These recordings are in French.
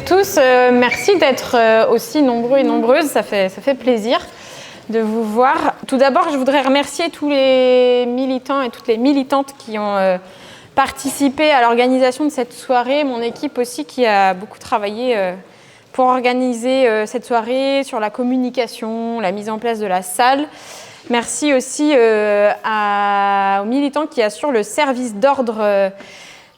Tous, merci d'être aussi nombreux et nombreuses, ça fait plaisir de vous voir. Tout d'abord, je voudrais remercier tous les militants et toutes les militantes qui ont participé à l'organisation de cette soirée, mon équipe aussi qui a beaucoup travaillé pour organiser cette soirée, sur la communication, la mise en place de la salle. Merci aussi aux militants qui assurent le service d'ordre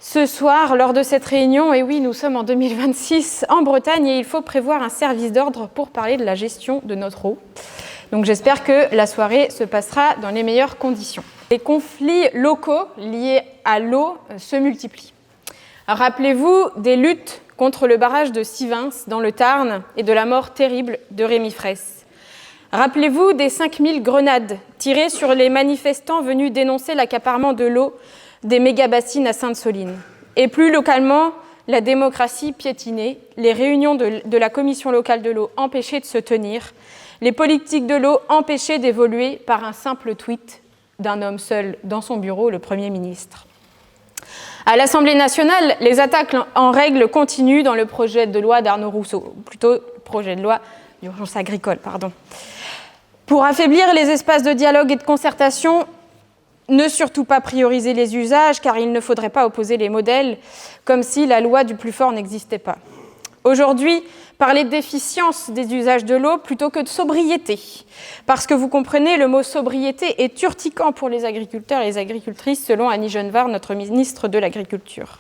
ce soir, lors de cette réunion. Et oui, nous sommes en 2026 en Bretagne et il faut prévoir un service d'ordre pour parler de la gestion de notre eau. Donc j'espère que la soirée se passera dans les meilleures conditions. Les conflits locaux liés à l'eau se multiplient. Rappelez-vous des luttes contre le barrage de Sivins dans le Tarn et de la mort terrible de Rémi Fraisse. Rappelez-vous des 5000 grenades tirées sur les manifestants venus dénoncer l'accaparement de l'eau des méga-bassines à Sainte-Soline. Et plus localement, la démocratie piétinée, les réunions de la commission locale de l'eau empêchées de se tenir, les politiques de l'eau empêchées d'évoluer par un simple tweet d'un homme seul dans son bureau, le Premier ministre. À l'Assemblée nationale, les attaques en règle continuent dans le projet de loi d'Arnaud Rousseau, ou plutôt projet de loi d'urgence agricole, pardon. Pour affaiblir les espaces de dialogue et de concertation, ne surtout pas prioriser les usages, car il ne faudrait pas opposer les modèles, comme si la loi du plus fort n'existait pas. Aujourd'hui, parler d'efficience des usages de l'eau plutôt que de sobriété, parce que vous comprenez, le mot sobriété est urticant pour les agriculteurs et les agricultrices, selon Annie Genevard, notre ministre de l'Agriculture.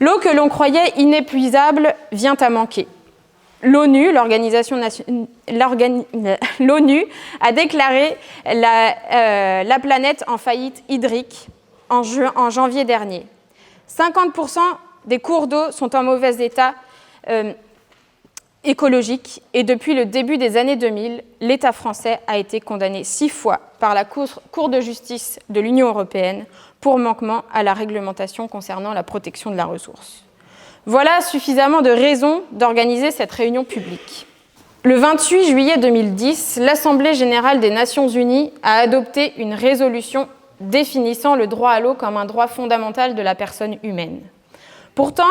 L'eau que l'on croyait inépuisable vient à manquer. L'ONU, l'ONU a déclaré la planète en faillite hydrique en janvier dernier. 50% des cours d'eau sont en mauvais état écologique et depuis le début des années 2000, l'État français a été condamné 6 fois par la Cour de justice de l'Union européenne pour manquement à la réglementation concernant la protection de la ressource. Voilà suffisamment de raisons d'organiser cette réunion publique. Le 28 juillet 2010, l'Assemblée générale des Nations unies a adopté une résolution définissant le droit à l'eau comme un droit fondamental de la personne humaine. Pourtant,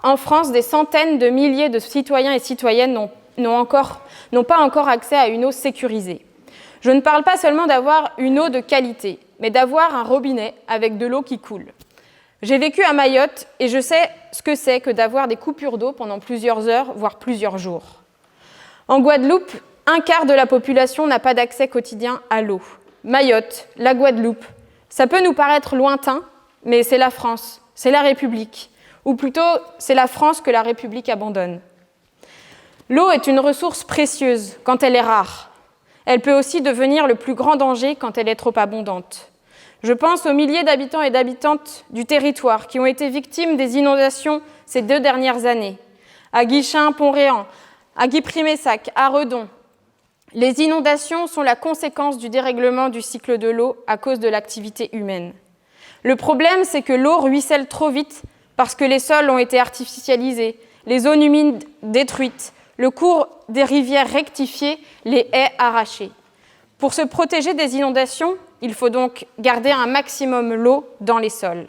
en France, des centaines de milliers de citoyens et citoyennes n'ont pas encore accès à une eau sécurisée. Je ne parle pas seulement d'avoir une eau de qualité, mais d'avoir un robinet avec de l'eau qui coule. J'ai vécu à Mayotte et je sais ce que c'est que d'avoir des coupures d'eau pendant plusieurs heures, voire plusieurs jours. En Guadeloupe, un quart de la population n'a pas d'accès quotidien à l'eau. Mayotte, la Guadeloupe, ça peut nous paraître lointain, mais c'est la France, c'est la République. Ou plutôt, c'est la France que la République abandonne. L'eau est une ressource précieuse quand elle est rare. Elle peut aussi devenir le plus grand danger quand elle est trop abondante. Je pense aux milliers d'habitants et d'habitantes du territoire qui ont été victimes des inondations ces 2 dernières années. À Guichin, Pont-Réan, à Guipry-Messac, à Redon. Les inondations sont la conséquence du dérèglement du cycle de l'eau à cause de l'activité humaine. Le problème, c'est que l'eau ruisselle trop vite parce que les sols ont été artificialisés, les zones humides détruites, le cours des rivières rectifié, les haies arrachées. Pour se protéger des inondations, il faut donc garder un maximum l'eau dans les sols.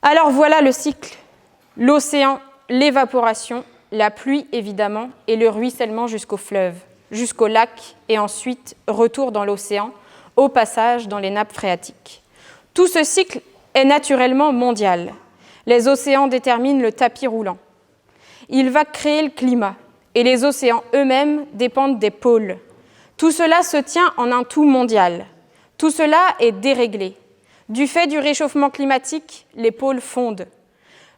Alors voilà le cycle. L'océan, l'évaporation, la pluie évidemment, et le ruissellement jusqu'au fleuve, jusqu'au lac, et ensuite retour dans l'océan, au passage dans les nappes phréatiques. Tout ce cycle est naturellement mondial. Les océans déterminent le tapis roulant. Il va créer le climat, et les océans eux-mêmes dépendent des pôles. Tout cela se tient en un tout mondial. Tout cela est déréglé. Du fait du réchauffement climatique, les pôles fondent.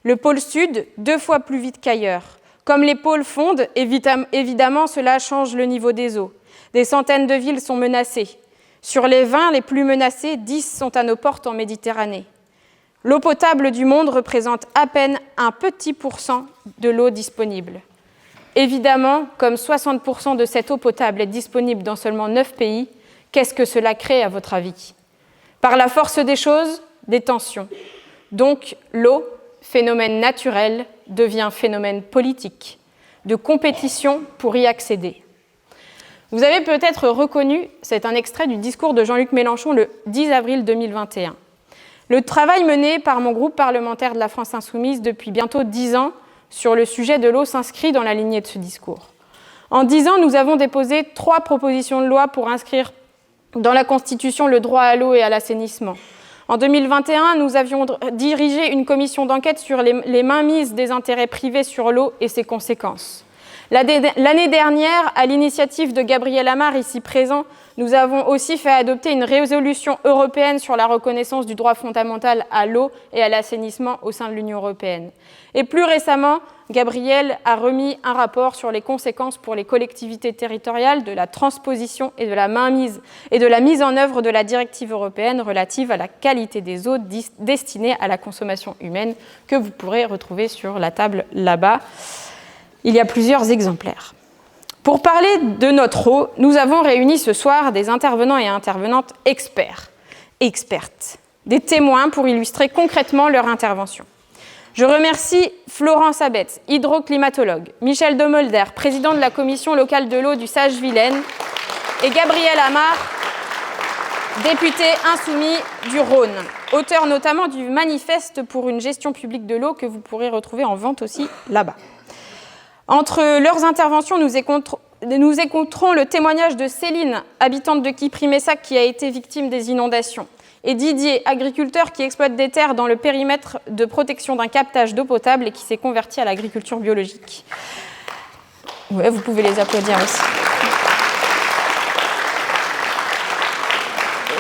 Le pôle sud, 2 fois plus vite qu'ailleurs. Comme les pôles fondent, évidemment, cela change le niveau des eaux. Des centaines de villes sont menacées. Sur les 20 les plus menacées, 10 sont à nos portes en Méditerranée. L'eau potable du monde représente à peine un petit pourcent de l'eau disponible. Évidemment, comme 60% de cette eau potable est disponible dans seulement 9 pays, qu'est-ce que cela crée à votre avis ? Par la force des choses, des tensions. Donc l'eau, phénomène naturel, devient phénomène politique, de compétition pour y accéder. Vous avez peut-être reconnu, c'est un extrait du discours de Jean-Luc Mélenchon le 10 avril 2021. Le travail mené par mon groupe parlementaire de la France Insoumise depuis bientôt 10 ans sur le sujet de l'eau s'inscrit dans la lignée de ce discours. En 10 ans, nous avons déposé 3 propositions de loi pour inscrire dans la Constitution le droit à l'eau et à l'assainissement. En 2021, nous avions dirigé une commission d'enquête sur les mainmises des intérêts privés sur l'eau et ses conséquences. L'année dernière, à l'initiative de Gabriel Amar, ici présent, nous avons aussi fait adopter une résolution européenne sur la reconnaissance du droit fondamental à l'eau et à l'assainissement au sein de l'Union européenne. Et plus récemment, Gabriel a remis un rapport sur les conséquences pour les collectivités territoriales de la transposition et de la mainmise et de la mise en œuvre de la directive européenne relative à la qualité des eaux destinées à la consommation humaine, que vous pourrez retrouver sur la table là-bas. Il y a plusieurs exemplaires. Pour parler de notre eau, nous avons réuni ce soir des intervenants et intervenantes experts, expertes, des témoins pour illustrer concrètement leur intervention. Je remercie Florence Abetz, hydroclimatologue, Michel Demolder, président de la commission locale de l'eau du Sage-Vilaine, et Gabriel Amar, député insoumis du Rhône, auteur notamment du manifeste pour une gestion publique de l'eau que vous pourrez retrouver en vente aussi là-bas. Entre leurs interventions, nous écouterons le témoignage de Céline, habitante de Kipri-Messac, qui a été victime des inondations, et Didier, agriculteur qui exploite des terres dans le périmètre de protection d'un captage d'eau potable et qui s'est converti à l'agriculture biologique. Ouais, vous pouvez les applaudir aussi.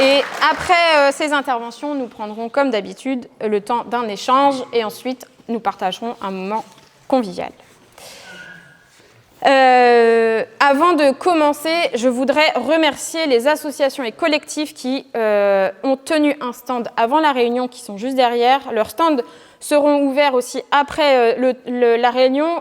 Et après ces interventions, nous prendrons comme d'habitude le temps d'un échange et ensuite nous partagerons un moment convivial. Avant de commencer, je voudrais remercier les associations et collectifs qui ont tenu un stand avant la réunion, qui sont juste derrière. Leurs stands seront ouverts aussi après la réunion.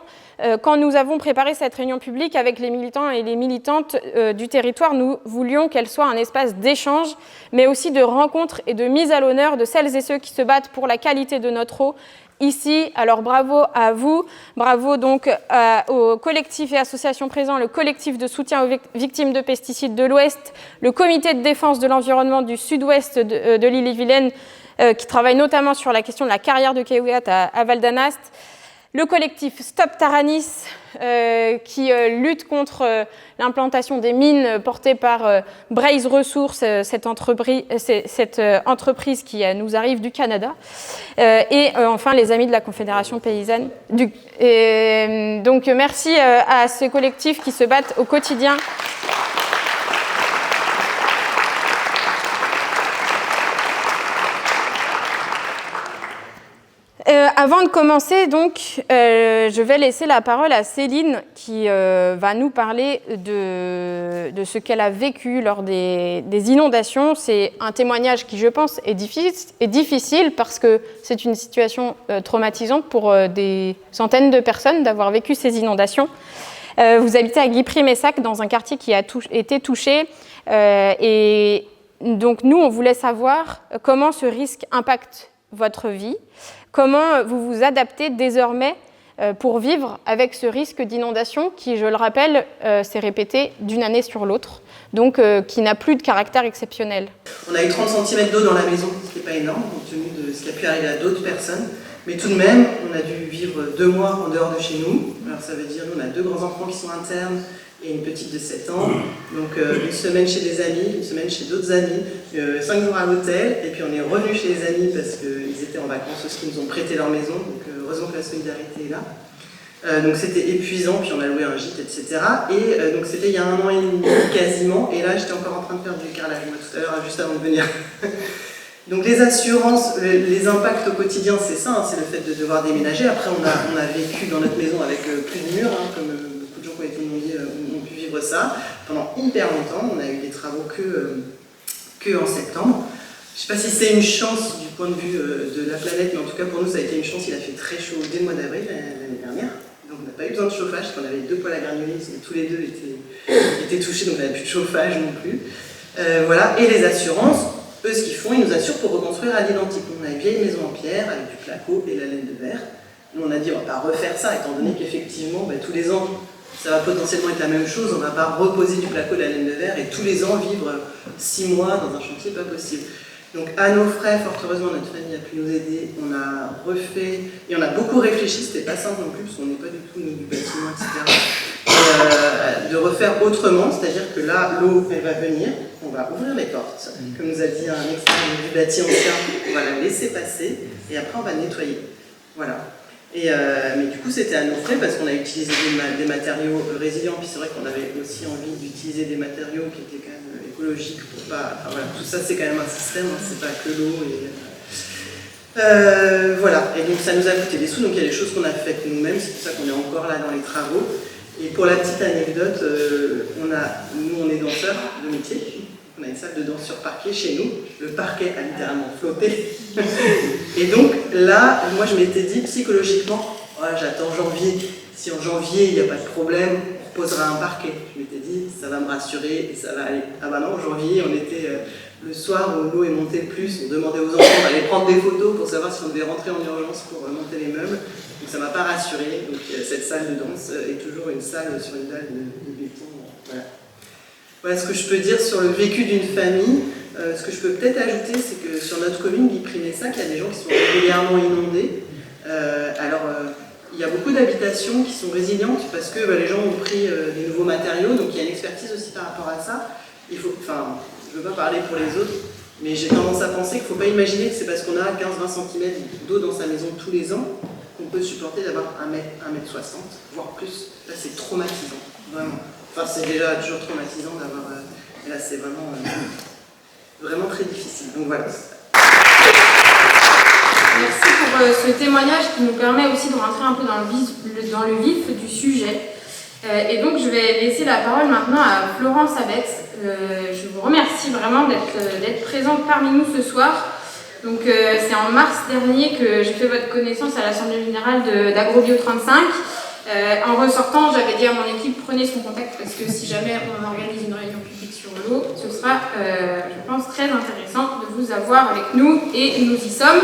Quand nous avons préparé cette réunion publique avec les militants et les militantes du territoire, nous voulions qu'elle soit un espace d'échange, mais aussi de rencontre et de mise à l'honneur de celles et ceux qui se battent pour la qualité de notre eau ici. Alors bravo à vous, bravo donc aux collectifs et associations présents, le collectif de soutien aux victimes de pesticides de l'Ouest, le comité de défense de l'environnement du Sud-Ouest de l'Ille-et-Vilaine, qui travaille notamment sur la question de la carrière de Keouiat à Val d'Anast, le collectif Stop Taranis, qui lutte contre l'implantation des mines portée par Braze Resources, cette entreprise qui nous arrive du Canada, et enfin les amis de la Confédération paysanne. Donc merci à ces collectifs qui se battent au quotidien. Avant de commencer, donc, je vais laisser la parole à Céline qui va nous parler de ce qu'elle a vécu lors des inondations. C'est un témoignage qui, je pense, est difficile parce que c'est une situation traumatisante pour des centaines de personnes d'avoir vécu ces inondations. Vous habitez à Guipry-Messac, dans un quartier qui a été touché. Et donc, nous, on voulait savoir comment ce risque impacte votre vie. Comment vous vous adaptez désormais pour vivre avec ce risque d'inondation qui, je le rappelle, s'est répété d'une année sur l'autre, donc qui n'a plus de caractère exceptionnel. On a eu 30 cm d'eau dans la maison, ce qui n'est pas énorme, compte tenu de ce qui a pu arriver à d'autres personnes. Mais tout de même, on a dû vivre 2 mois en dehors de chez nous. Alors ça veut dire, nous, on a 2 grands-enfants qui sont internes et une petite de 7 ans. Donc une semaine chez des amis, une semaine chez d'autres amis, 5 jours à l'hôtel. Et puis on est revenu chez les amis parce qu'ils étaient en vacances aussi, ils nous ont prêté leur maison. Donc heureusement que la solidarité est là. Donc c'était épuisant, puis on a loué un gîte, etc. Et donc c'était il y a 1 an et demi quasiment. Et là j'étais encore en train de faire du carrelage, moi, tout à l'heure, juste avant de venir. Donc les assurances, les impacts au quotidien, c'est ça, hein, c'est le fait de devoir déménager. Après on a vécu dans notre maison avec plus de murs, hein, comme beaucoup de gens qui ont été inondés ont pu vivre ça. Pendant hyper longtemps, on a eu des travaux que en septembre. Je ne sais pas si c'est une chance du point de vue de la planète, mais en tout cas pour nous ça a été une chance, il a fait très chaud dès le mois d'avril l'année dernière. Donc on n'a pas eu besoin de chauffage, parce qu'on avait 2 poêles à granuler, tous les 2 étaient touchés, donc on n'avait plus de chauffage non plus. Voilà, et les assurances, eux, ce qu'ils font, ils nous assurent pour reconstruire à l'identique. On a une vieille maison en pierre avec du placo et la laine de verre. Nous, on a dit, on ne va pas refaire ça, étant donné qu'effectivement, tous les ans, ça va potentiellement être la même chose. On ne va pas reposer du placo et de la laine de verre et tous les ans vivre 6 mois dans un chantier, pas possible. Donc à nos frais, fort heureusement, notre famille a pu nous aider. On a refait, et on a beaucoup réfléchi, c'était pas simple non plus, parce qu'on n'est pas du tout nous, du bâtiment, etc. De refaire autrement, c'est-à-dire que là, l'eau, elle va venir, on va ouvrir les portes, comme nous a dit un expert du bâti ancien, on va la laisser passer, et après on va nettoyer. Voilà. Mais du coup, c'était à nos frais parce qu'on a utilisé des matériaux résilients, puis c'est vrai qu'on avait aussi envie d'utiliser des matériaux qui étaient quand même écologiques pour pas. Enfin, voilà, tout ça, c'est quand même un système, hein, c'est pas que l'eau. Voilà, et donc ça nous a coûté des sous, donc il y a des choses qu'on a faites nous-mêmes, c'est pour ça qu'on est encore là dans les travaux. Et pour la petite anecdote, nous on est danseurs de métier. On a une salle de danse sur parquet chez nous. Le parquet a littéralement flotté. Et donc là, moi je m'étais dit psychologiquement, oh, j'attends janvier. Si en janvier il n'y a pas de problème, on reposera un parquet. Je m'étais dit, ça va me rassurer et ça va aller. Ah bah non, en janvier, on était le soir où l'eau est montée le plus. On demandait aux enfants d'aller prendre des photos pour savoir si on devait rentrer en urgence pour monter les meubles. Donc ça ne m'a pas rassuré. Donc cette salle de danse est toujours une salle sur une dalle de béton. Voilà. Voilà ce que je peux dire sur le vécu d'une famille. Ce que je peux peut-être ajouter, c'est que sur notre commune, Guy-Primessac, il y a des gens qui sont régulièrement inondés. Il y a beaucoup d'habitations qui sont résilientes parce que les gens ont pris des nouveaux matériaux, donc il y a une expertise aussi par rapport à ça. Je ne veux pas parler pour les autres, mais j'ai tendance à penser qu'il ne faut pas imaginer que c'est parce qu'on a 15-20 cm d'eau dans sa maison tous les ans qu'on peut supporter d'avoir 1,60 m, voire plus. Là, c'est traumatisant, vraiment. Enfin, c'est déjà toujours traumatisant d'avoir... là, c'est vraiment, vraiment très difficile. Donc voilà. Merci pour ce témoignage qui nous permet aussi de rentrer un peu dans le vif du sujet. Et donc, je vais laisser la parole maintenant à Florence Abex. Je vous remercie vraiment d'être présente parmi nous ce soir. Donc, c'est en mars dernier que j'ai fait votre connaissance à l'Assemblée Générale d'Agrobio 35. En ressortant, j'avais dit à mon équipe, prenez son contact parce que si jamais on organise une réunion publique sur l'eau, ce sera, je pense, très intéressant de vous avoir avec nous et nous y sommes.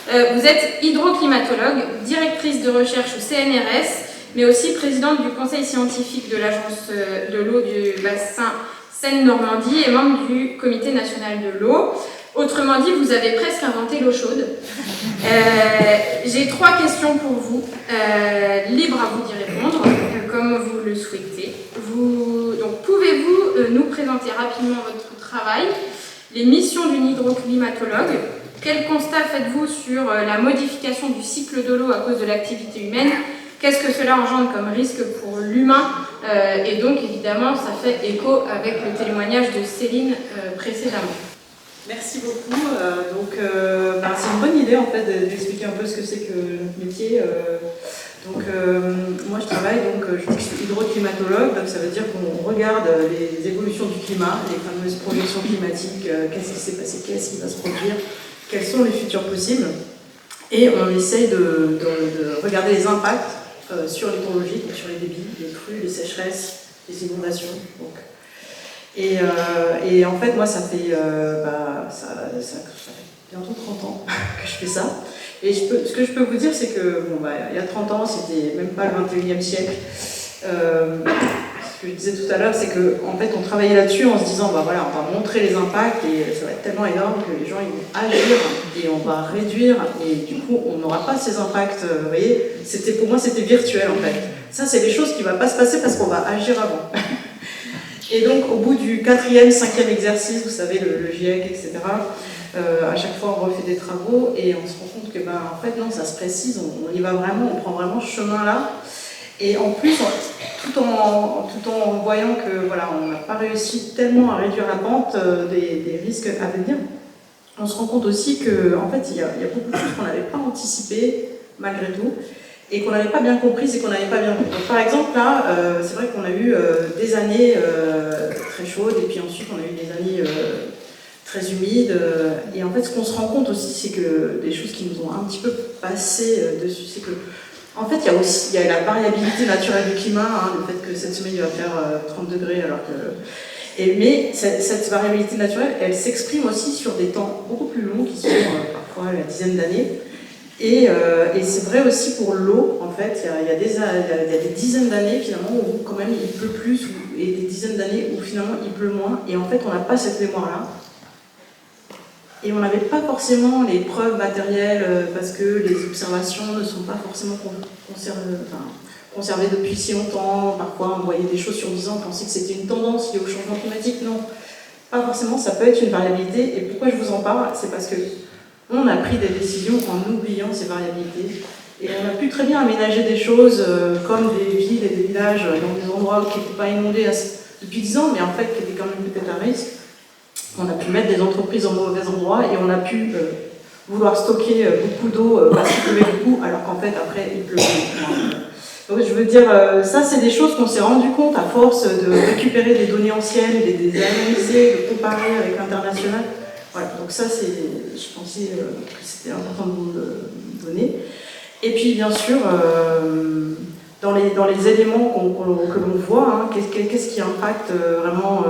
Vous êtes hydroclimatologue, directrice de recherche au CNRS, mais aussi présidente du conseil scientifique de l'Agence de l'eau du bassin Seine-Normandie et membre du comité national de l'eau. Autrement dit, vous avez presque inventé l'eau chaude. J'ai 3 questions pour vous, libre à vous d'y répondre, comme vous le souhaitez. Donc, pouvez-vous nous présenter rapidement votre travail, les missions d'une hydroclimatologue? Quel constat faites-vous sur la modification du cycle de l'eau à cause de l'activité humaine? Qu'est-ce que cela engendre comme risque pour l'humain? Et donc, évidemment, ça fait écho avec le témoignage de Céline précédemment. Merci beaucoup. C'est une bonne idée en fait d'expliquer un peu ce que c'est que notre métier. Moi je travaille, je dis que je suis hydroclimatologue, donc ça veut dire qu'on regarde les évolutions du climat, les fameuses projections climatiques, qu'est-ce qui s'est passé, qu'est-ce qui va se produire, quels sont les futurs possibles, et on essaye de regarder les impacts sur l'hydrologie, donc sur les débits, les crues, les sécheresses, les inondations. Et en fait, moi, ça fait bientôt 30 ans que je fais ça. Et ce que je peux vous dire, c'est que il y a 30 ans, c'était même pas le 21e siècle. Ce que je disais tout à l'heure, c'est qu'en fait, on travaillait là-dessus en se disant, on va montrer les impacts et ça va être tellement énorme que les gens ils vont agir et on va réduire. Et du coup, on n'aura pas ces impacts. Vous voyez, pour moi, c'était virtuel en fait. Ça, c'est des choses qui ne vont pas se passer parce qu'on va agir avant. Et donc, au bout du 4e, 5e exercice, vous savez, le GIEC, etc., à chaque fois, on refait des travaux et on se rend compte que, en fait, non, ça se précise, on y va vraiment, on prend vraiment ce chemin-là. Et en plus, tout en voyant que, on n'a pas réussi tellement à réduire la pente des risques à venir, on se rend compte aussi qu'en fait, il y a beaucoup de choses qu'on n'avait pas anticipées, malgré tout, et qu'on n'avait pas bien compris et qu'on n'avait pas bien vu. Donc, par exemple, là, c'est vrai qu'on a eu des années très chaudes et puis ensuite on a eu des années très humides. Et en fait, ce qu'on se rend compte aussi, c'est que des choses qui nous ont un petit peu passé dessus, c'est que, en fait, il y a la variabilité naturelle du climat, le fait que cette semaine il va faire 30 degrés alors que... Mais cette variabilité naturelle, elle s'exprime aussi sur des temps beaucoup plus longs qui sont parfois la dizaine d'années. Et c'est vrai aussi pour l'eau, en fait, il y a des dizaines d'années finalement où quand même il pleut plus, et des dizaines d'années où finalement il pleut moins, et en fait on n'a pas cette mémoire-là. Et on n'avait pas forcément les preuves matérielles parce que les observations ne sont pas forcément conservées depuis si longtemps. Parfois, on voyait des choses sur 10 ans, on pensait que c'était une tendance liée au changement climatique. Non, pas forcément, ça peut être une variabilité. Et pourquoi je vous en parle? C'est parce que on a pris des décisions en oubliant ces variabilités. Et on a pu très bien aménager des choses comme des villes et des villages dans des endroits qui n'étaient pas inondés depuis 10 ans, mais en fait qui étaient quand même peut-être à risque. On a pu mettre des entreprises en mauvais endroits et on a pu vouloir stocker beaucoup d'eau parce qu'il pleuvait beaucoup, alors qu'en fait après il pleuvait. Donc je veux dire, ça c'est des choses qu'on s'est rendu compte à force de récupérer des données anciennes, de les analyser, de comparer avec l'international. Voilà, donc ça je pensais que c'était important de vous donner. Et puis bien sûr, dans les éléments que l'on voit, hein, qu'est-ce qui impacte vraiment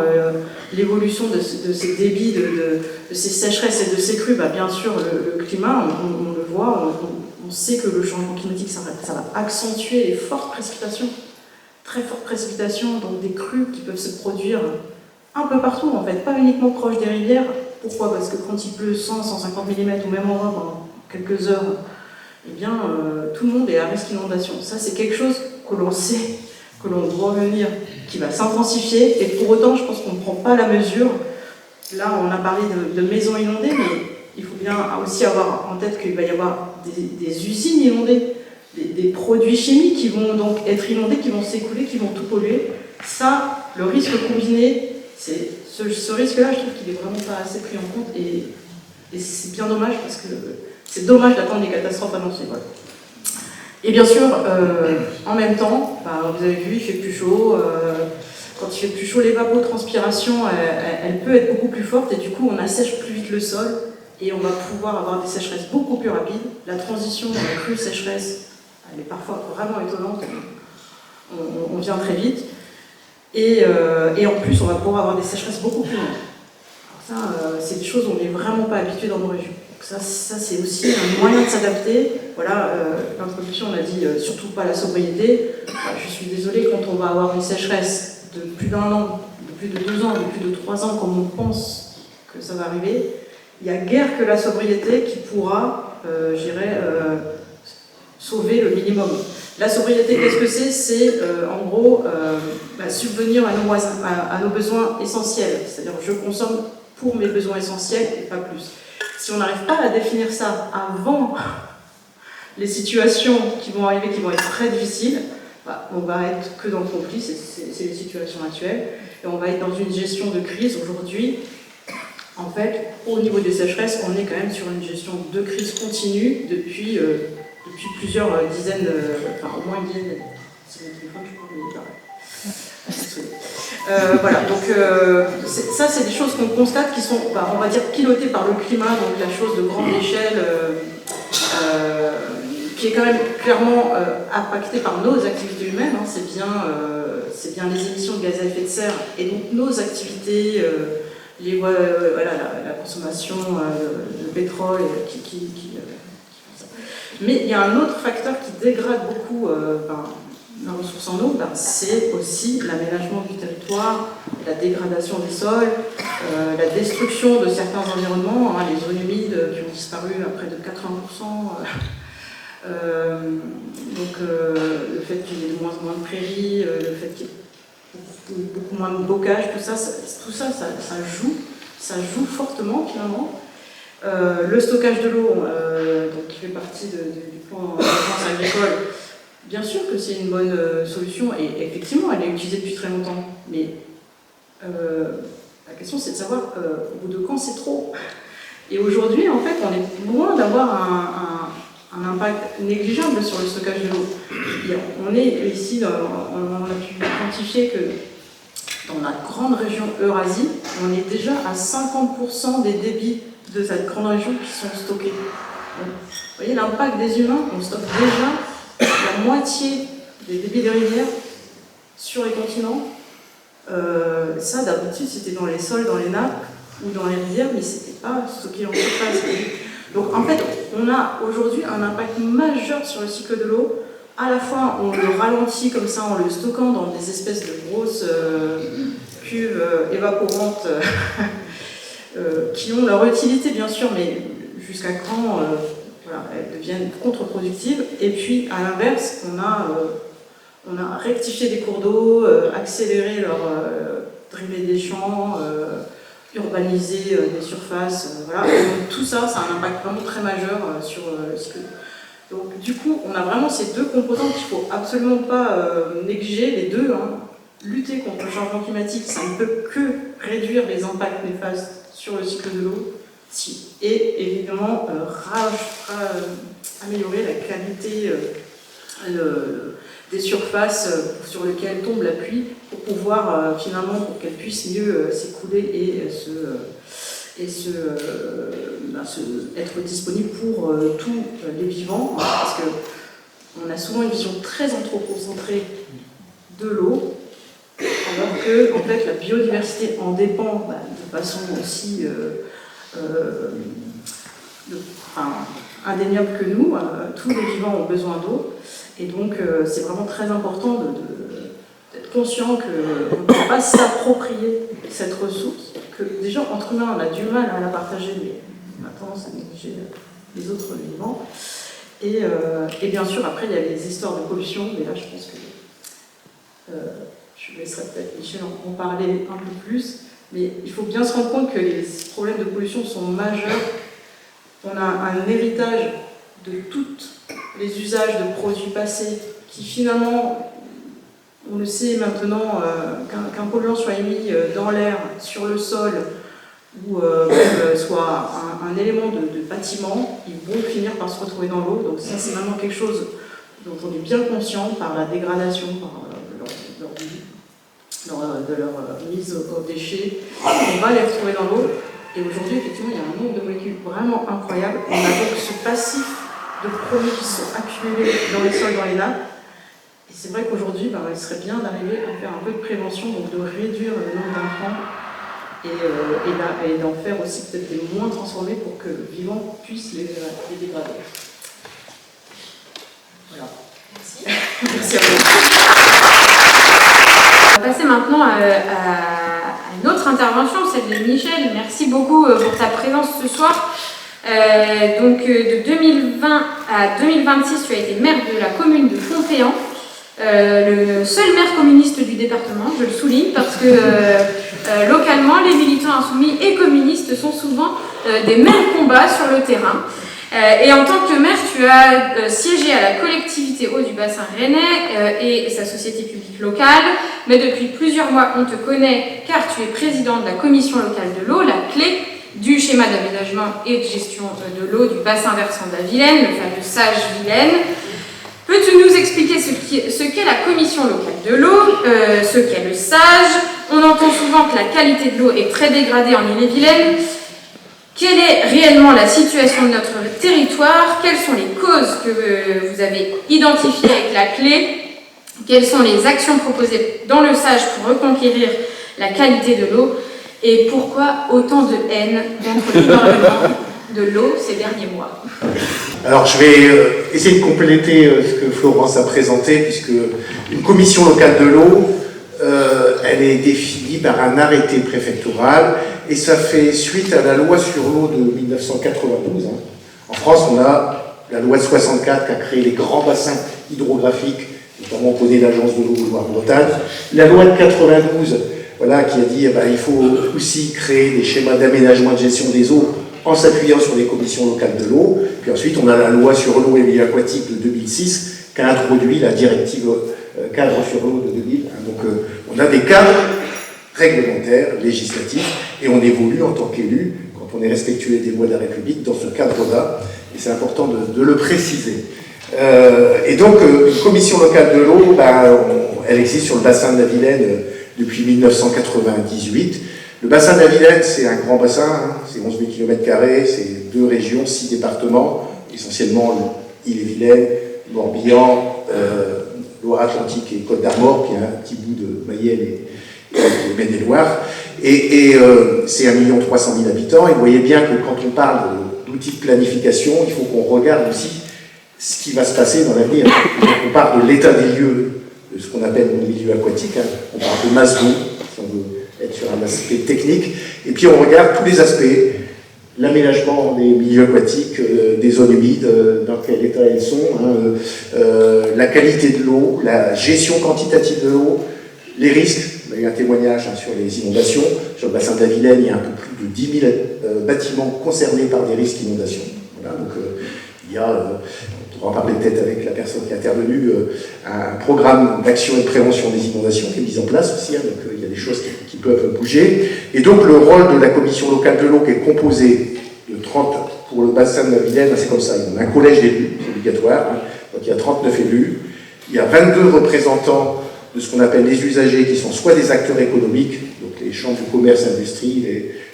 l'évolution de ces débits, de ces sécheresses et de ces crues? Bien sûr, le climat, on le voit, on sait que le changement climatique, ça va accentuer les fortes précipitations, très fortes précipitations, donc des crues qui peuvent se produire un peu partout, en fait, pas uniquement proche des rivières. Pourquoi? Parce que quand il pleut 100, 150 mm ou même en vrai pendant quelques heures, eh bien, tout le monde est à risque d'inondation. Ça, c'est quelque chose que l'on sait, que l'on doit venir, qui va s'intensifier, et pour autant, je pense qu'on ne prend pas la mesure. Là, on a parlé de maisons inondées, mais il faut bien aussi avoir en tête qu'il va y avoir des usines inondées, des produits chimiques qui vont donc être inondés, qui vont s'écouler, qui vont tout polluer. Ça, le risque combiné, c'est ce risque-là, je trouve qu'il n'est vraiment pas assez pris en compte, et c'est bien dommage parce que c'est dommage d'attendre des catastrophes annoncées. Voilà. Et bien sûr, en même temps, vous avez vu, il fait plus chaud. Quand il fait plus chaud, l'évapotranspiration, elle peut être beaucoup plus forte et du coup, on assèche plus vite le sol et on va pouvoir avoir des sécheresses beaucoup plus rapides. La transition crue-sécheresse, elle est parfois vraiment étonnante. On vient très vite. Et en plus, on va pouvoir avoir des sécheresses beaucoup plus longues. Alors ça, c'est des choses où on n'est vraiment pas habitué dans nos régions. Donc ça c'est aussi un moyen de s'adapter. Voilà, l'introduction, on a dit surtout pas la sobriété. Je suis désolée, quand on va avoir une sécheresse de plus d'1 an, de plus de 2 ans, de plus de 3 ans, comme on pense que ça va arriver, il n'y a guère que la sobriété qui pourra, sauver le minimum. La sobriété, qu'est-ce que c'est? C'est en gros subvenir à nos besoins essentiels. C'est-à-dire je consomme pour mes besoins essentiels et pas plus. Si on n'arrive pas à définir ça avant les situations qui vont arriver, qui vont être très difficiles, on va être que dans le conflit, c'est les situations actuelles, et on va être dans une gestion de crise. Aujourd'hui, en fait, au niveau des sécheresses, on est quand même sur une gestion de crise continue depuis plusieurs dizaines, au moins une dizaine d'années. C'est mon téléphone, je crois, mais voilà, donc ça c'est des choses qu'on constate qui sont, on va dire, pilotées par le climat, donc la chose de grande échelle, qui est quand même clairement impactée par nos activités humaines, hein, c'est bien les émissions de gaz à effet de serre, et donc nos activités, la consommation de pétrole qui font ça. Mais il y a un autre facteur qui dégrade beaucoup la ressource en eau, c'est aussi l'aménagement du territoire, la dégradation des sols, la destruction de certains environnements, hein, les zones humides qui ont disparu à près de 80%, le fait qu'il y ait de moins en moins de prairies, le fait qu'il y ait beaucoup moins de bocage, tout ça joue fortement finalement. Le stockage de l'eau, qui fait partie du plan de défense agricole, bien sûr que c'est une bonne solution, et effectivement, elle est utilisée depuis très longtemps. Mais la question, c'est de savoir au bout de quand c'est trop. Et aujourd'hui, en fait, on est loin d'avoir un impact négligeable sur le stockage de l'eau. On est ici, on a pu quantifier que dans la grande région Eurasie, on est déjà à 50% des débits de cette grande région qui sont stockés. Donc, vous voyez l'impact des humains, on stocke déjà la moitié des débits des rivières sur les continents. Ça, d'habitude, c'était dans les sols, dans les nappes ou dans les rivières, mais c'était pas stocké en surface. Donc en fait, on a aujourd'hui un impact majeur sur le cycle de l'eau. À la fois, on le ralentit comme ça en le stockant dans des espèces de grosses cuves évaporantes qui ont leur utilité bien sûr, mais jusqu'à quand voilà, elles deviennent contre-productives. Et puis à l'inverse, on a rectifié des cours d'eau, accéléré leur driver des champs, urbaniser des surfaces, voilà. Et donc, tout ça, ça a un impact vraiment très majeur sur le cycle. Donc du coup, on a vraiment ces deux composantes qu'il ne faut absolument pas négliger, les deux. Hein. Lutter contre le changement climatique, ça ne peut que réduire les impacts néfastes sur le cycle de l'eau, et évidemment améliorer la qualité des surfaces sur lesquelles tombe la pluie, pour pouvoir finalement, pour qu'elle puisse mieux s'écouler et être disponible pour tous les vivants, parce qu'on a souvent une vision très anthropocentrée de l'eau, alors que en fait, la biodiversité en dépend de façon aussi indéniable que nous. Tous les vivants ont besoin d'eau, et donc c'est vraiment très important d'être conscient qu'on ne peut pas s'approprier cette ressource, que déjà entre humains on a du mal à la partager, mais on a tendance à négliger les autres vivants. Et bien sûr, après il y a les histoires de pollution, mais là je pense que je laisserai peut-être Michel en parler un peu plus, mais il faut bien se rendre compte que les problèmes de pollution sont majeurs. On a un héritage de tous les usages de produits passés qui finalement, on le sait maintenant, qu'un polluant soit émis dans l'air, sur le sol, ou même soit un élément de bâtiment, ils vont finir par se retrouver dans l'eau. Donc ça, c'est vraiment quelque chose dont on est bien conscient par la dégradation, par de leur mise aux déchets. On va les retrouver dans l'eau. Et aujourd'hui, effectivement, il y a un nombre de molécules vraiment incroyable. On a donc ce passif de produits qui sont accumulés dans les sols, dans les nappes. Et c'est vrai qu'aujourd'hui, il serait bien d'arriver à faire un peu de prévention, donc de réduire le nombre d'intrants et d'en faire aussi peut-être des moins transformés pour que le vivant puisse les dégrader. Voilà. Merci. Merci à vous. On va passer maintenant à une autre intervention, celle de Michel. Merci beaucoup pour ta présence ce soir. Donc de 2020 à 2026, tu as été maire de la commune de Fontpéan, le seul maire communiste du département, je le souligne, parce que localement, les militants insoumis et communistes sont souvent des mêmes combats sur le terrain. Et en tant que maire, tu as siégé à la collectivité eau du bassin rennais et sa société publique locale, mais depuis plusieurs mois, on te connaît car tu es président de la commission locale de l'eau, la clé du schéma d'aménagement et de gestion de l'eau du bassin versant de la Vilaine, le fameux SAGE-Vilaine. Peux-tu nous expliquer ce qu'est la commission locale de l'eau, ce qu'est le SAGE? On entend souvent que la qualité de l'eau est très dégradée en Ille-et-Vilaine. Quelle est réellement la situation de notre territoire? Quelles sont les causes que vous avez identifiées avec la clé? Quelles sont les actions proposées dans le SAGE pour reconquérir la qualité de l'eau? Et pourquoi autant de haine contre le gouvernement de l'eau ces derniers mois? Alors je vais essayer de compléter ce que Florence a présenté, puisque une commission locale de l'eau, elle est définie par un arrêté préfectoral, et ça fait suite à la loi sur l'eau de 1992. En France, on a la loi de 64 qui a créé les grands bassins hydrographiques, notamment opposé l'agence de l'eau de Loire-Bretagne. La loi de 92, voilà, qui a dit il faut aussi créer des schémas d'aménagement et de gestion des eaux en s'appuyant sur les commissions locales de l'eau. Puis ensuite, on a la loi sur l'eau et milieu aquatique de 2006 qui a introduit la directive cadre sur l'eau de 2000. Donc on a des cadres réglementaires, législatifs, et on évolue en tant qu'élu, quand on est respectueux des lois de la République, dans ce cadre-là, et c'est important de le préciser. Et donc, une commission locale de l'eau, elle existe sur le bassin de la Vilaine depuis 1998. Le bassin de la Vilaine, c'est un grand bassin, c'est 11 000 km², c'est 2 régions, 6 départements, essentiellement Ille-et-Vilaine, Morbihan, Loire-Atlantique et Côte d'Armor, puis un petit bout de Mayenne et Maine-et-Loire. Et c'est 1 300 000 habitants, et vous voyez bien que quand on parle d'outils de planification, il faut qu'on regarde aussi ce qui va se passer dans l'avenir. On parle de l'état des lieux, de ce qu'on appelle le milieu aquatique, on parle de masse d'eau, si on veut être sur un aspect technique. Et puis on regarde tous les aspects, l'aménagement des milieux aquatiques, des zones humides, dans quel état elles sont, hein, la qualité de l'eau, la gestion quantitative de l'eau, les risques. On a eu un témoignage sur les inondations. Sur le bassin de la Vilaine, il y a un peu plus de 10 000 bâtiments concernés par des risques d'inondation. Voilà, donc il y a, on pourra en parler peut-être avec la personne qui est intervenue, un programme d'action et de prévention des inondations qui est mis en place aussi, hein, donc il y a des choses qui peuvent bouger. Et donc le rôle de la commission locale de l'eau qui est composée de 30, pour le bassin de la Vilaine, c'est comme ça, il y a un collège d'élus, c'est obligatoire, hein, donc il y a 39 élus, il y a 22 représentants de ce qu'on appelle les usagers, qui sont soit des acteurs économiques, donc les chambres du commerce, industrie,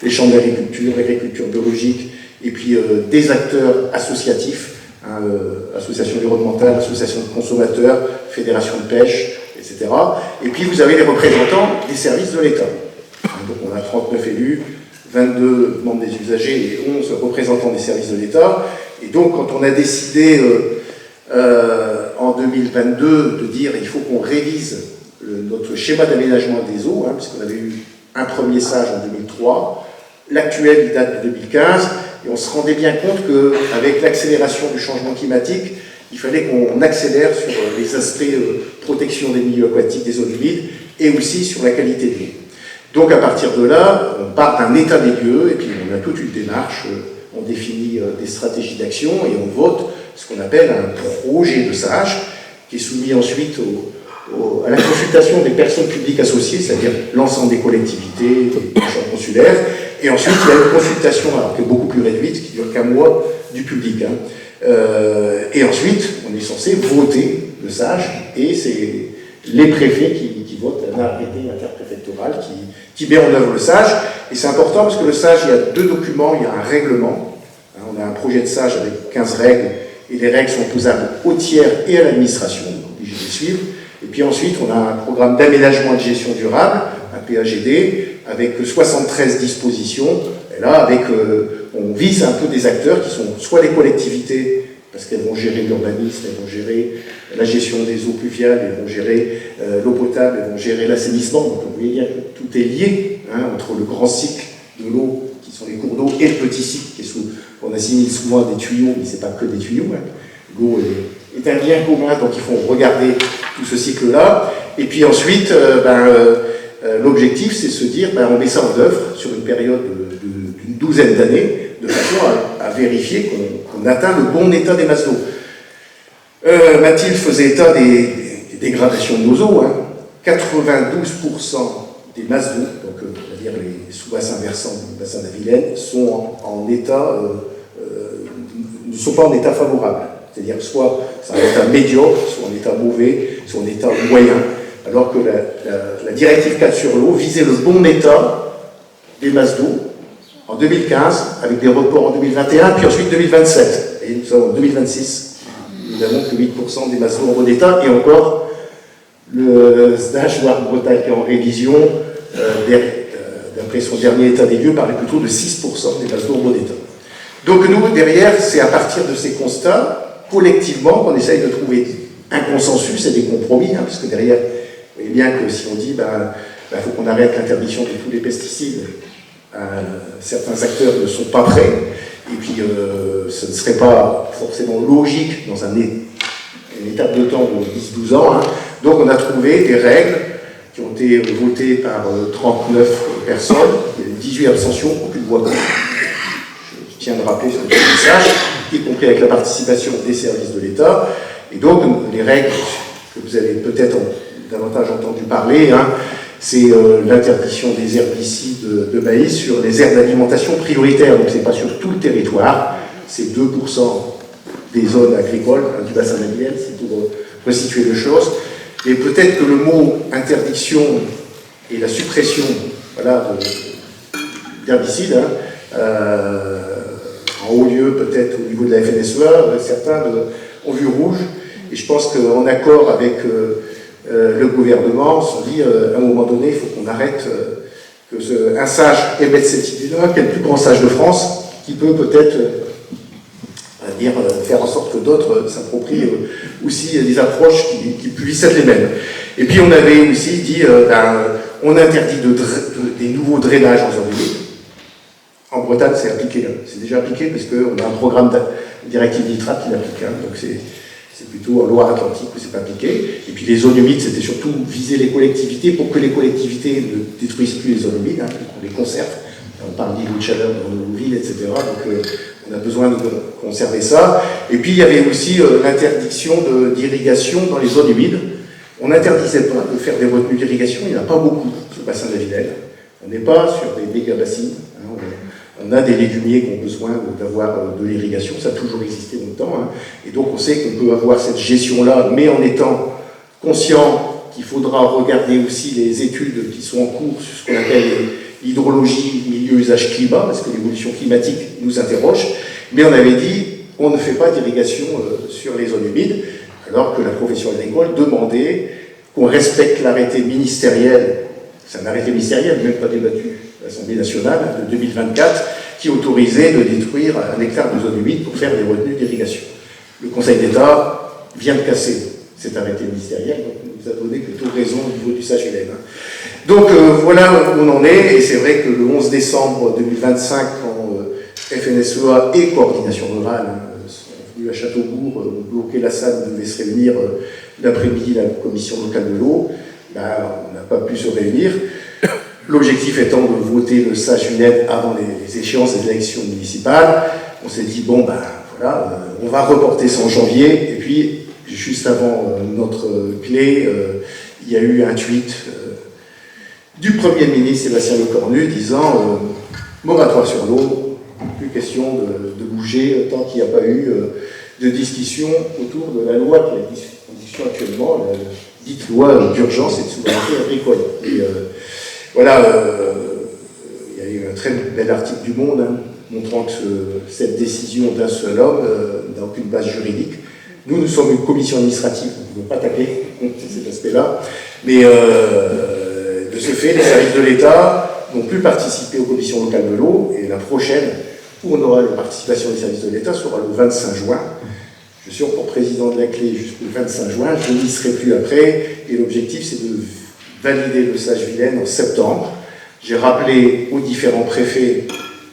les chambres d'agriculture, l'agriculture biologique, et puis des acteurs associatifs, hein, associations environnementales, associations de consommateurs, fédérations de pêche, etc. Et puis vous avez les représentants des services de l'État. Donc on a 39 élus, 22 membres des usagers et 11 représentants des services de l'État. Et donc quand on a décidé en 2022 de dire il faut qu'on révise notre schéma d'aménagement des eaux, hein, puisqu'on avait eu un premier sage en 2003, l'actuel il date de 2015, et on se rendait bien compte qu'avec l'accélération du changement climatique, il fallait qu'on accélère sur les aspects protection des milieux aquatiques, des zones humides, et aussi sur la qualité de l'eau. Donc à partir de là, on part d'un état des lieux, et puis on a toute une démarche, on définit des stratégies d'action, et on vote ce qu'on appelle un projet de SAGE, qui est soumis ensuite à la consultation des personnes publiques associées, c'est-à-dire l'ensemble des collectivités, des chambres consulaires, et ensuite il y a une consultation, alors qui est beaucoup plus réduite, qui dure qu'un mois, du public. Hein. Et ensuite, on est censé voter le SAGE, et c'est les préfets qui votent un arrêté interpréfectoral qui met en œuvre le SAGE. Et c'est important parce que le SAGE, il y a deux documents, il y a un règlement, hein, on a un projet de SAGE avec 15 règles, et les règles sont opposables au tiers et à l'administration, donc obligé de les suivre. Et puis ensuite, on a un programme d'aménagement et de gestion durable, un PAGD, avec 73 dispositions. Et là, on vise un peu des acteurs qui sont soit les collectivités, parce qu'elles vont gérer l'urbanisme, elles vont gérer la gestion des eaux pluviales, elles vont gérer l'eau potable, elles vont gérer l'assainissement. Donc vous voyez bien que tout est lié, hein, entre le grand cycle de l'eau, qui sont les cours d'eau, et le petit cycle, on assimile souvent à des tuyaux, mais ce n'est pas que des tuyaux. Hein. L'eau est un bien commun, donc il faut regarder tout ce cycle-là. Et puis ensuite, l'objectif, c'est de se dire, on met ça en œuvre sur une période d'une douzaine d'années, de façon à vérifier qu'on atteint le bon état des masses d'eau. Mathilde faisait état des dégradations de nos eaux. Hein. 92% des masses d'eau, donc c'est-à-dire les sous-bassins versants du bassin de la Vilaine, sont ne sont pas en état favorable. C'est-à-dire soit c'est en état médiocre, soit en état mauvais, soit en état moyen, alors que la directive 4 sur l'eau visait le bon état des masses d'eau en 2015, avec des reports en 2021, puis ensuite 2027. Et nous sommes en 2026. Nous n'avons que 8% des masses d'eau en bon état, et encore, le SDAGE Loire-Bretagne qui est en révision, d'après son dernier état des lieux, parlait plutôt de 6% des masses d'eau en bon état. Donc nous, derrière, c'est à partir de ces constats, collectivement, qu'on essaye de trouver un consensus et des compromis, hein, parce que derrière, vous voyez bien que si on dit, faut qu'on arrête l'interdiction de tous les pesticides, certains acteurs ne sont pas prêts, et puis ce ne serait pas forcément logique dans une étape de temps de 10-12 ans. Hein. Donc on a trouvé des règles qui ont été votées par 39 personnes, il y a eu 18 abstentions, aucune voix contre. Je tiens de rappeler sur le message, y compris avec la participation des services de l'État. Et donc, les règles que vous avez peut-être davantage entendu parler, hein, c'est l'interdiction des herbicides de maïs sur les aires d'alimentation prioritaires. Donc, ce n'est pas sur tout le territoire, c'est 2% des zones agricoles, hein, du bassin de la Vilaine, c'est pour resituer les choses. Et peut-être que le mot interdiction et la suppression d'herbicides, hein, en haut lieu peut-être au niveau de la FNSEA, certains ont vu rouge, et je pense qu'en accord avec le gouvernement, on se dit à un moment donné, il faut qu'on arrête qu'un sage émette cette idée-là, qui est le plus grand sage de France, qui peut peut-être faire en sorte que d'autres s'approprient aussi des approches qui puissent être les mêmes. Et puis on avait aussi dit, On interdit des nouveaux drainages en zone humide. En Bretagne, c'est appliqué. C'est déjà appliqué parce qu'on a un programme de directive nitrate qui l'applique. Donc c'est plutôt en Loire-Atlantique où c'est pas appliqué. Et puis les zones humides, c'était surtout viser les collectivités pour que les collectivités ne détruisent plus les zones humides, qu'on les conserve. On parle d'îlots de chaleur dans nos villes, etc. Donc on a besoin de conserver ça. Et puis il y avait aussi l'interdiction d'irrigation dans les zones humides. On n'interdisait pas de faire des retenues d'irrigation, il n'y en a pas beaucoup sur le bassin de la Vilaine. On n'est pas sur des méga bassines. On a des légumiers qui ont besoin d'avoir de l'irrigation, ça a toujours existé longtemps. Et donc on sait qu'on peut avoir cette gestion-là, mais en étant conscient qu'il faudra regarder aussi les études qui sont en cours sur ce qu'on appelle l'hydrologie, milieu, usage, climat, parce que l'évolution climatique nous interroge. Mais on avait dit, on ne fait pas d'irrigation sur les zones humides, alors que la profession agricole demandait qu'on respecte l'arrêté ministériel, c'est un arrêté ministériel, même pas débattu, à l'Assemblée nationale, de 2024, qui autorisait de détruire 1 hectare de zone humide pour faire des retenues d'irrigation. Le Conseil d'État vient de casser cet arrêté ministériel, donc il nous a donné plutôt raison au niveau du SAGELEM. Donc voilà où on en est, et c'est vrai que le 11 décembre 2025, quand FNSEA et Coordination Rurale sont venus à Châteaubourg, ont bloqué la salle, on devait se réunir l'après-midi, la commission locale de l'eau, on n'a pas pu se réunir. L'objectif étant de voter le SAGELEM avant les échéances des élections municipales. On s'est dit, bon, voilà, on va reporter ça en janvier, et puis juste avant notre clé, il y a eu un tweet du Premier ministre Sébastien Lecornu disant moratoire sur l'eau, plus question de bouger tant qu'il n'y a pas eu de discussion autour de la loi qui est en discussion actuellement, la dite loi d'urgence et de souveraineté agricole. Et voilà, il y a eu un très bel article du Monde montrant que cette décision d'un seul homme n'a aucune base juridique. Nous sommes une commission administrative, on ne peut pas attaquer cet aspect-là, mais de ce fait, les services de l'État n'ont plus participé aux commissions locales de l'eau, et la prochaine, où on aura la participation des services de l'État, sera le 25 juin. Je suis encore président de la clé jusqu'au 25 juin, je n'y serai plus après, et l'objectif c'est de valider le SAGE-Vilaine en septembre. J'ai rappelé aux différents préfets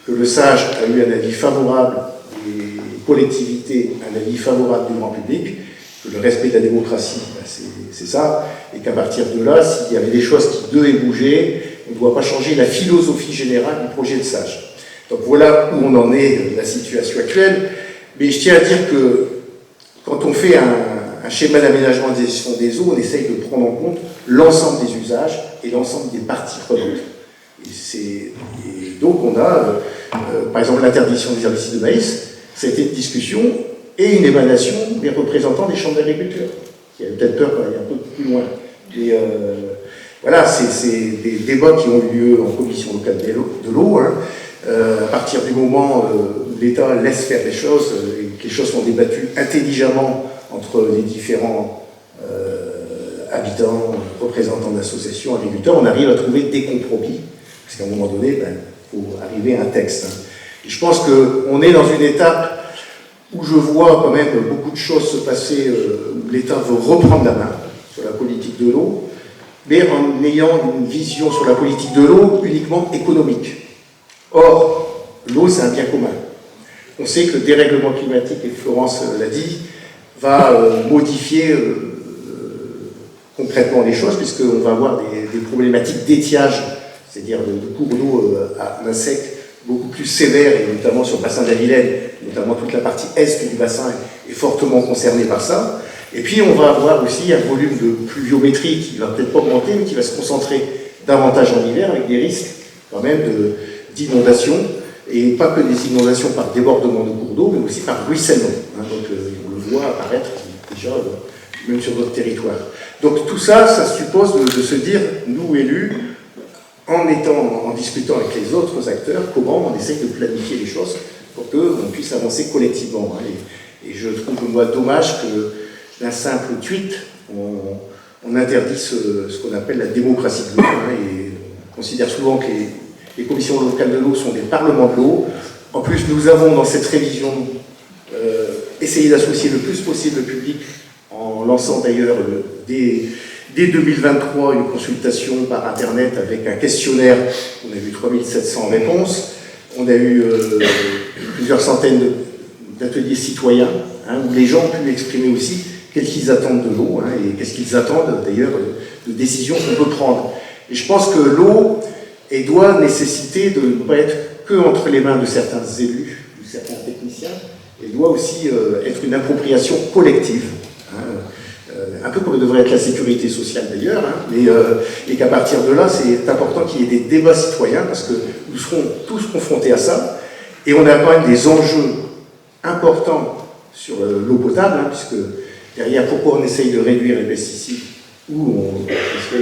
que le SAGE a eu un avis favorable, et les collectivités un avis favorable du grand public, que le respect de la démocratie, c'est ça, et qu'à partir de là, s'il y avait des choses qui devaient bouger, on ne doit pas changer la philosophie générale du projet de SAGE. Donc voilà où on en est, la situation actuelle. Mais je tiens à dire que quand on fait un schéma d'aménagement et de gestion des eaux, on essaye de prendre en compte l'ensemble des usages et l'ensemble des parties prenantes. Et donc on a, par exemple, l'interdiction des herbicides de maïs, c'était une discussion et une émanation des représentants des chambres d'agriculture, qui avaient peut-être peur d'aller un peu plus loin. Et voilà, c'est des débats qui ont eu lieu en commission locale de l'eau. À partir du moment où l'État laisse faire des choses, et que les choses sont débattues intelligemment entre les différents habitants, représentants d'associations, agriculteurs, on arrive à trouver des compromis, parce qu'à un moment donné, il faut arriver à un texte. Et je pense qu'on est dans une étape où je vois quand même beaucoup de choses se passer, où l'État veut reprendre la main sur la politique de l'eau, mais en ayant une vision sur la politique de l'eau uniquement économique. Or, l'eau, c'est un bien commun. On sait que le dérèglement climatique, et Florence l'a dit, va modifier concrètement les choses, puisqu'on va avoir des problématiques d'étiage, c'est-à-dire de cours d'eau à main sec beaucoup plus sévères, et notamment sur le bassin de la Vilaine, notamment toute la partie est du bassin est fortement concernée par ça. Et puis on va avoir aussi un volume de pluviométrie qui va peut-être pas augmenter, mais qui va se concentrer davantage en hiver, avec des risques quand même d'inondations, et pas que des inondations par débordement de cours d'eau, mais aussi par ruissellement. Donc on le voit apparaître déjà même sur notre territoire. Donc tout ça, ça suppose de se dire, nous élus, en discutant avec les autres acteurs, comment on essaye de planifier les choses pour qu'on puisse avancer collectivement. Et je trouve, moi, dommage que d'un simple tweet, on interdise ce qu'on appelle la démocratie de l'eau. Et on considère souvent que les commissions locales de l'eau sont des parlements de l'eau. En plus, nous avons dans cette révision essayé d'associer le plus possible le public, en lançant d'ailleurs des Dès 2023, une consultation par Internet avec un questionnaire. On a eu 3700 réponses. On a eu plusieurs centaines d'ateliers citoyens, où les gens ont pu exprimer aussi qu'est-ce qu'ils attendent de l'eau, et qu'est-ce qu'ils attendent d'ailleurs de décisions qu'on peut prendre. Et je pense que l'eau doit nécessiter de ne pas être que entre les mains de certains élus, de certains techniciens, elle doit aussi être une appropriation collective, un peu comme devrait être la sécurité sociale d'ailleurs, et qu'à partir de là, c'est important qu'il y ait des débats citoyens, parce que nous serons tous confrontés à ça, et on a quand même des enjeux importants sur l'eau potable, puisque derrière, pourquoi on essaye de réduire les pesticides, parce que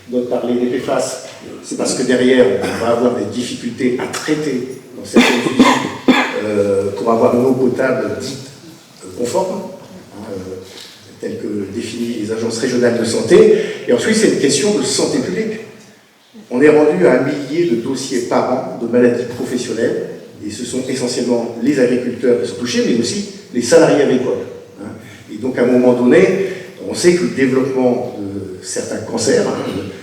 d'autres parlaient des PFAS, c'est parce que derrière, on va avoir des difficultés à traiter dans certaines usines pour avoir une eau potable dite conforme, telle que définie les agences régionales de santé. Et ensuite, c'est une question de santé publique. On est rendu à 1 millier de dossiers par an de maladies professionnelles, et ce sont essentiellement les agriculteurs qui sont touchés, mais aussi les salariés agricoles. Et donc, à un moment donné, on sait que le développement de certains cancers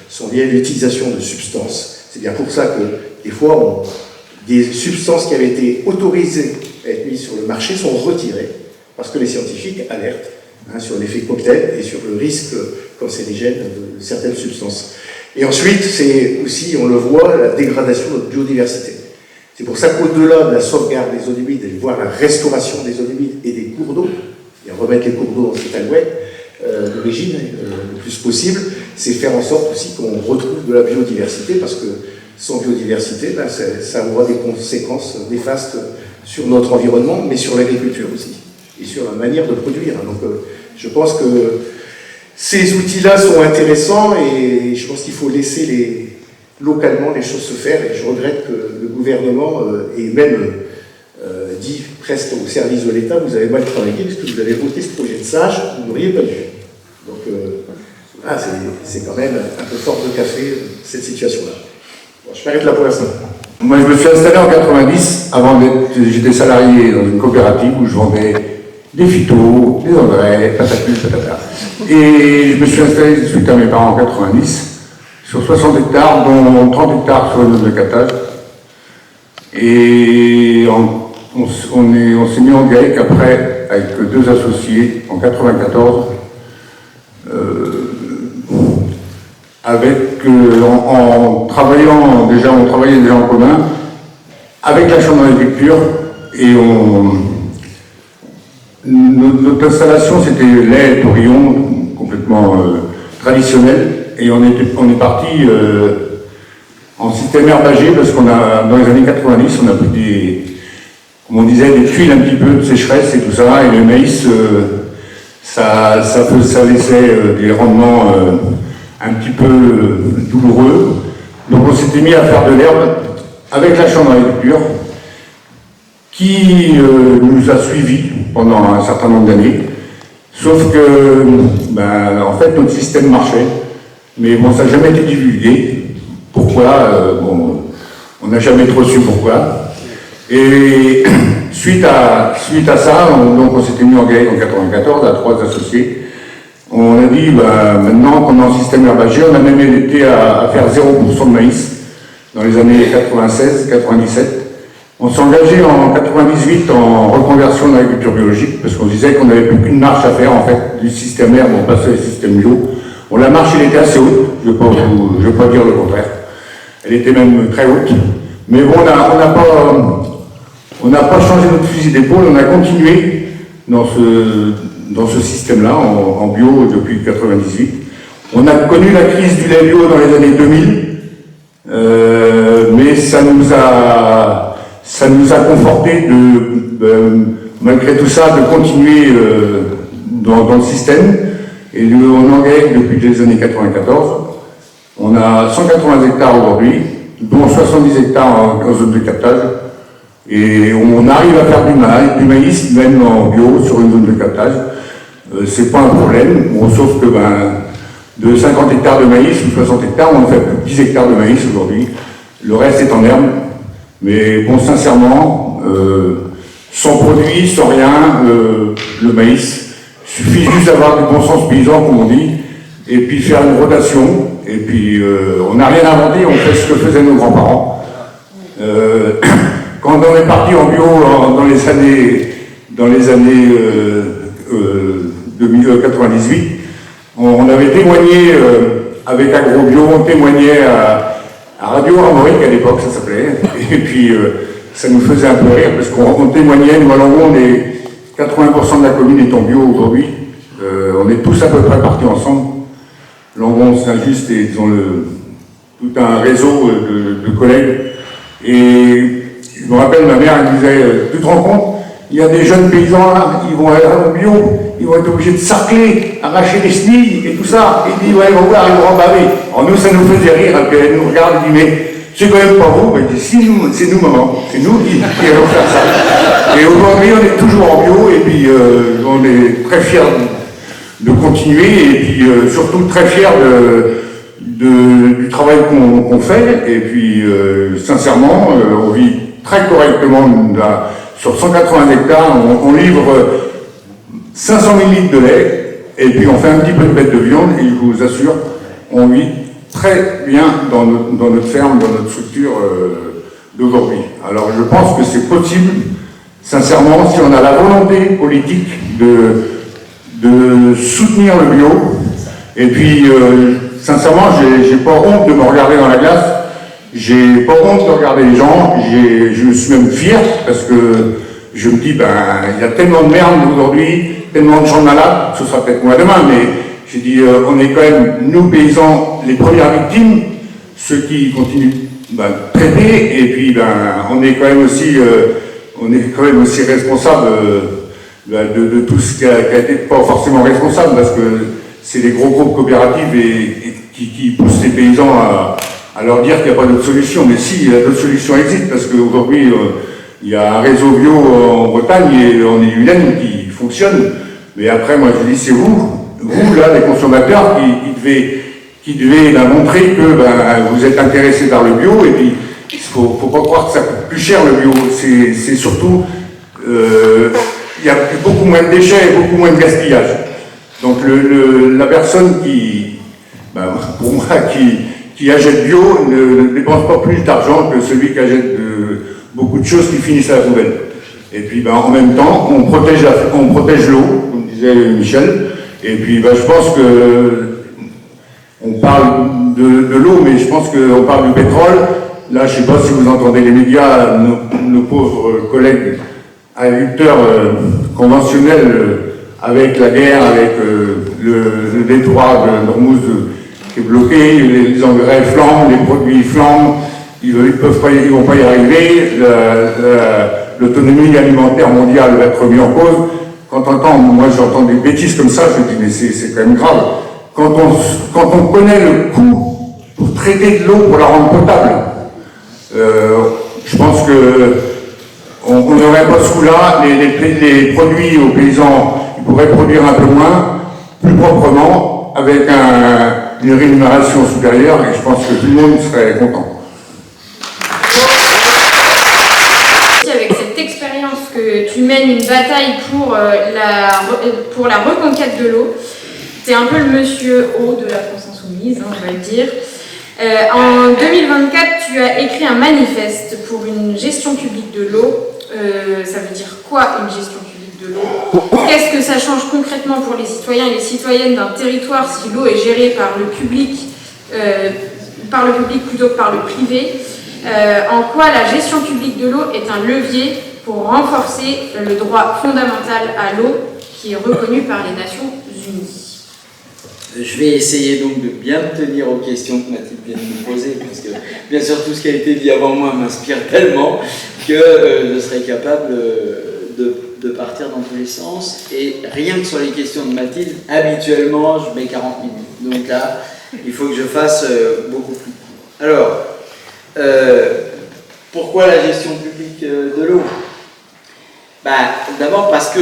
sont liés à l'utilisation de substances. C'est bien pour ça que, des fois, des substances qui avaient été autorisées à être mises sur le marché sont retirées, parce que les scientifiques alertent sur l'effet cocktail et sur le risque cancérigène de certaines substances. Et ensuite, c'est aussi, on le voit, la dégradation de notre biodiversité. C'est pour ça qu'au-delà de la sauvegarde des eaux humides, et voire la restauration des eaux humides et des cours d'eau, et remettre les cours d'eau dans cet alouette d'origine le plus possible, c'est faire en sorte aussi qu'on retrouve de la biodiversité, parce que sans biodiversité, ça aura des conséquences néfastes sur notre environnement, mais sur l'agriculture aussi, et sur la manière de produire. Donc je pense que ces outils-là sont intéressants, et je pense qu'il faut laisser localement les choses se faire, et je regrette que le gouvernement ait même dit presque au service de l'État, vous avez mal travaillé parce que vous avez voté ce projet de SAGE, vous n'auriez pas dû. Donc c'est quand même un peu fort de café, cette situation-là. Bon, je m'arrête là pour l'instant. Moi, je me suis installé en 90, j'étais salarié dans une coopérative où je vendais des phytos, des engrais, patati, patata. Et je me suis installé suite à mes parents en 90, sur 60 hectares, dont 30 hectares sur une zone de captage. Et on s'est mis en GAEC après, avec 2 associés, en 94, en travaillant déjà, on travaillait déjà en commun, avec la Chambre d'agriculture, et notre installation, c'était lait, taurillon, complètement traditionnel, et on est parti en système herbagé, parce qu'on a, dans les années 90, on a pris des, comme on disait, des tuiles un petit peu de sécheresse et tout ça, et le maïs, ça laissait des rendements un petit peu douloureux. Donc on s'était mis à faire de l'herbe avec la Chambre d'agriculture, qui nous a suivis pendant un certain nombre d'années. Sauf que, en fait, notre système marchait, mais bon, ça n'a jamais été divulgué. Pourquoi on n'a jamais trop su pourquoi. Et suite à ça, on s'était mis en GAEC en 94 à 3 associés. On a dit, maintenant qu'on est en système herbagé, on a même été à faire 0% de maïs dans les années 96-97. On s'est engagé en 98 en reconversion de l'agriculture biologique, parce qu'on disait qu'on n'avait plus qu'une marche à faire en fait du système herbe, on passait au système bio. Bon, la marche elle était assez haute, je ne vais pas dire le contraire. Elle était même très haute. Mais bon, on n'a pas changé notre fusil d'épaule, on a continué dans ce système-là, en bio depuis 98. On a connu la crise du lait bio dans les années 2000, mais ça nous a conforté malgré tout ça, de continuer dans le système. Et on en GAEC depuis les années 94. On a 180 hectares aujourd'hui, dont 70 hectares en zone de captage. Et on arrive à faire du maïs, même en bio, sur une zone de captage. C'est pas un problème, sauf que de 50 hectares de maïs ou 60 hectares, on en fait plus de 10 hectares de maïs aujourd'hui. Le reste est en herbe. Mais bon, sincèrement, sans produit, sans rien, le maïs, suffit juste d'avoir du bon sens paysan, comme on dit, et puis faire une rotation, et puis on n'a rien inventé, on fait ce que faisaient nos grands-parents. Quand on est parti en bio dans les années 98, on avait témoigné avec AgroBio, on témoignait à Radio Armorique à l'époque, ça s'appelait, et puis ça nous faisait un peu rire parce qu'on témoignait, nous à Langon, 80% de la commune est en bio aujourd'hui, on est tous à peu près partis ensemble. Langon, Saint-Just et disons tout un réseau de collègues. Et je me rappelle, ma mère, elle disait, tu te rends compte, il y a des jeunes paysans là, ils vont aller en bio, ils vont être obligés de sarcler, arracher les chenilles et tout ça. Et il dit, ouais, ils vont voir, ils vont en baver. Alors nous, ça nous faisait rire, et puis elle nous regarde et dit, mais c'est quand même pas vous. Elle dit, si, c'est nous, maman, c'est nous qui allons faire ça. Et aujourd'hui, on est toujours en bio, et puis on est très fiers de continuer, et puis surtout très fiers du travail qu'on fait, et puis sincèrement, on vit très correctement. Sur 180 hectares, on livre 500 000 litres de lait, et puis on fait un petit peu de bête de viande, et je vous assure, on vit très bien dans notre ferme, dans notre structure d'aujourd'hui. Alors je pense que c'est possible, sincèrement, si on a la volonté politique de soutenir le bio, et puis sincèrement, j'ai pas honte de me regarder dans la glace, j'ai pas honte de regarder les gens, je me suis même fier parce que je me dis, ben, il y a tellement de merde aujourd'hui, tellement de gens malades, ce sera peut-être moi demain, mais j'ai dit, on est quand même, nous paysans, les premières victimes, ceux qui continuent de traiter, et puis ben, on est quand même aussi responsable de tout ce qui a été pas forcément responsable, parce que c'est les gros groupes coopératifs qui poussent les paysans à leur dire qu'il n'y a pas d'autre solution. Mais si, d'autres solutions existent, parce qu'aujourd'hui, il y a un réseau bio en Bretagne et en Île-et-Vilaine qui fonctionne. Mais après, moi je dis, c'est vous là, les consommateurs, qui devez montrer que vous êtes intéressés par le bio, et puis il ne faut pas croire que ça coûte plus cher le bio. C'est surtout, il y a beaucoup moins de déchets et beaucoup moins de gaspillage. Donc la personne pour moi, qui achète bio ne dépense pas plus d'argent que celui qui achète beaucoup de choses qui finissent à la poubelle. Et puis en même temps, on protège l'eau, comme disait Michel. Et puis je pense que on parle de l'eau, mais je pense qu'on parle du pétrole. Là, je ne sais pas si vous entendez les médias, nos pauvres collègues agriculteurs conventionnels, avec la guerre, avec le détroit d'Ormuz qui est bloqué, les engrais flambent, les produits flambent, ils vont pas y arriver, l'autonomie alimentaire mondiale va être remise en cause. Quand moi j'entends des bêtises comme ça, je me dis mais c'est quand même grave. Quand on connaît le coût pour traiter de l'eau, pour la rendre potable, je pense que on n'aurait pas ce coût-là, les produits aux paysans, ils pourraient produire un peu moins, plus proprement, avec une rémunération supérieure, et je pense que tout le monde serait content. Avec cette expérience que tu mènes une bataille pour la reconquête de l'eau, tu es un peu le monsieur O de la France Insoumise, on va le dire. En 2024, tu as écrit un manifeste pour une gestion publique de l'eau. Ça veut dire quoi, une gestion publique de l'eau? Qu'est-ce que ça change concrètement pour les citoyens et les citoyennes d'un territoire si l'eau est gérée par le public plutôt que par le privé? En quoi la gestion publique de l'eau est un levier pour renforcer le droit fondamental à l'eau qui est reconnu par les Nations Unies? Je vais essayer donc de bien me tenir aux questions que Mathilde vient de me poser, parce que bien sûr tout ce qui a été dit avant moi m'inspire tellement que je serais capable de partir dans tous les sens. Et rien que sur les questions de Mathilde, habituellement je mets 40 minutes. Donc là, il faut que je fasse beaucoup plus court. Alors, pourquoi la gestion publique de l'eau? D'abord parce que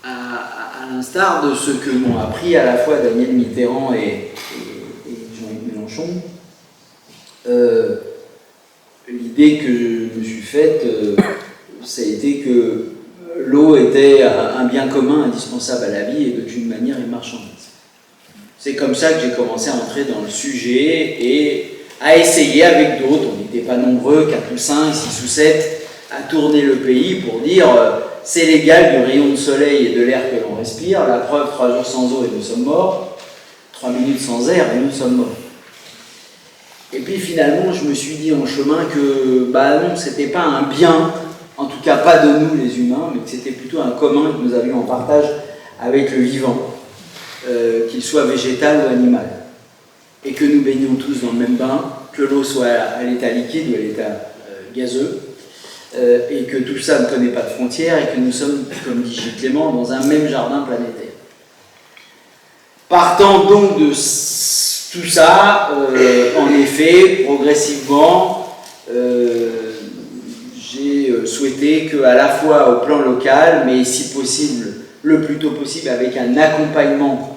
à l'instar de ce que m'ont appris à la fois Daniel Mitterrand et Jean-Yves Mélenchon, l'idée que je me suis faite, ça a été que l'eau était un bien commun indispensable à la vie et que d'une manière est marchandise. C'est comme ça que j'ai commencé à entrer dans le sujet et à essayer avec d'autres, on n'était pas nombreux, 4 ou 5, 6 ou 7, à tourner le pays pour dire c'est l'égal du rayon de soleil et de l'air que l'on respire, la preuve 3 jours sans eau et nous sommes morts, 3 minutes sans air et nous sommes morts. Et puis finalement je me suis dit en chemin que non, c'était pas un bien, en tout cas pas de nous les humains, mais que c'était plutôt un commun que nous avions en partage avec le vivant, qu'il soit végétal ou animal. Et que nous baignons tous dans le même bain, que l'eau soit à l'état liquide ou à l'état gazeux, et que tout ça ne connaît pas de frontières, et que nous sommes, comme dit Gilles Clément, dans un même jardin planétaire. Partant donc de tout ça, en effet, progressivement, j'ai souhaité qu'à la fois au plan local, mais si possible, le plus tôt possible, avec un accompagnement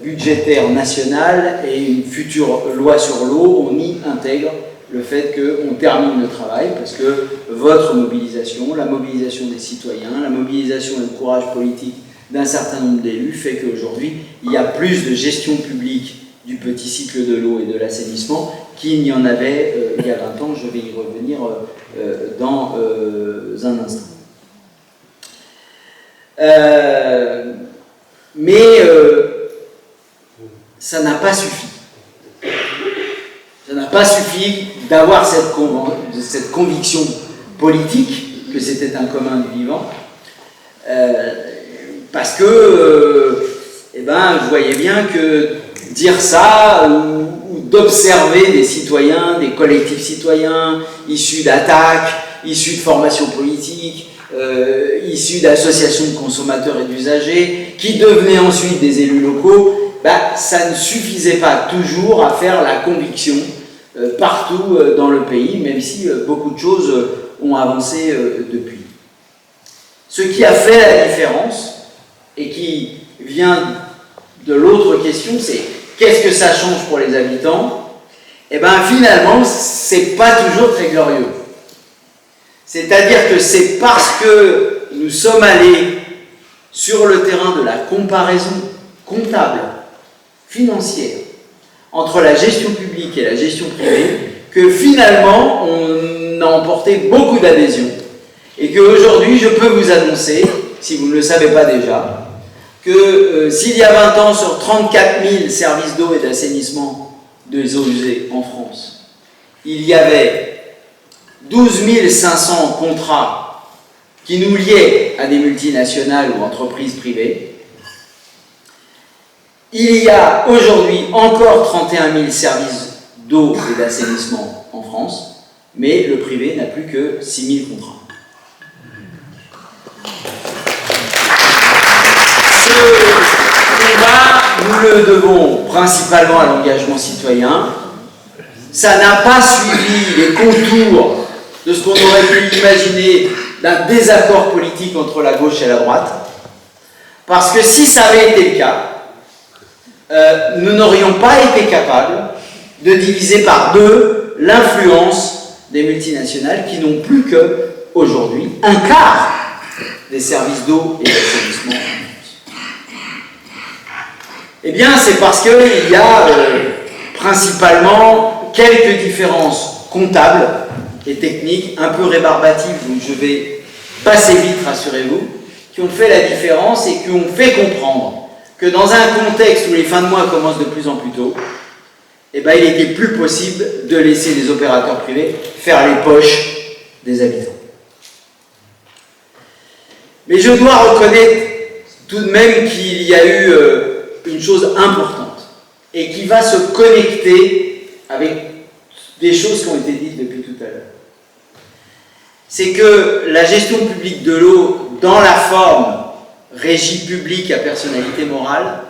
budgétaire national et une future loi sur l'eau, on y intègre le fait qu'on termine le travail, parce que votre mobilisation, la mobilisation des citoyens, la mobilisation et le courage politique d'un certain nombre d'élus fait qu'aujourd'hui, il y a plus de gestion publique du petit cycle de l'eau et de l'assainissement qu'il n'y en avait il y a 20 ans. Je vais y revenir dans un instant. Ça n'a pas suffi. Ça n'a pas suffi d'avoir cette conviction politique que c'était un commun du vivant, parce que je voyais bien que dire ça ou d'observer des citoyens, des collectifs citoyens issus d'attaques, issus de formations politiques, issus d'associations de consommateurs et d'usagers, qui devenaient ensuite des élus locaux, ça ne suffisait pas toujours à faire la conviction partout dans le pays, même si beaucoup de choses ont avancé depuis. Ce qui a fait la différence, et qui vient de l'autre question, c'est qu'est-ce que ça change pour les habitants? Finalement, c'est pas toujours très glorieux. C'est-à-dire que c'est parce que nous sommes allés sur le terrain de la comparaison comptable, financière, entre la gestion publique et la gestion privée, que finalement on a emporté beaucoup d'adhésion. Et qu'aujourd'hui, je peux vous annoncer, si vous ne le savez pas déjà, que s'il y a 20 ans, sur 34 000 services d'eau et d'assainissement des eaux usées en France, il y avait 12 500 contrats qui nous liaient à des multinationales ou entreprises privées. Il y a aujourd'hui encore 31 000 services d'eau et d'assainissement en France, mais le privé n'a plus que 6 000 contrats. Ce combat, nous le devons principalement à l'engagement citoyen. Ça n'a pas suivi les contours de ce qu'on aurait pu imaginer d'un désaccord politique entre la gauche et la droite, parce que si ça avait été le cas, nous n'aurions pas été capables de diviser par 2 l'influence des multinationales qui n'ont plus qu'aujourd'hui un quart des services d'eau et d'assainissement en France. Eh bien, c'est parce qu'il y a principalement quelques différences comptables et techniques, un peu rébarbatives, donc je vais passer vite, rassurez-vous, qui ont fait la différence et qui ont fait comprendre que dans un contexte où les fins de mois commencent de plus en plus tôt, il était plus possible de laisser les opérateurs privés faire les poches des habitants. Mais je dois reconnaître tout de même qu'il y a eu une chose importante et qui va se connecter avec des choses qui ont été dites depuis tout à l'heure. C'est que la gestion publique de l'eau, dans la forme régie publique à personnalité morale,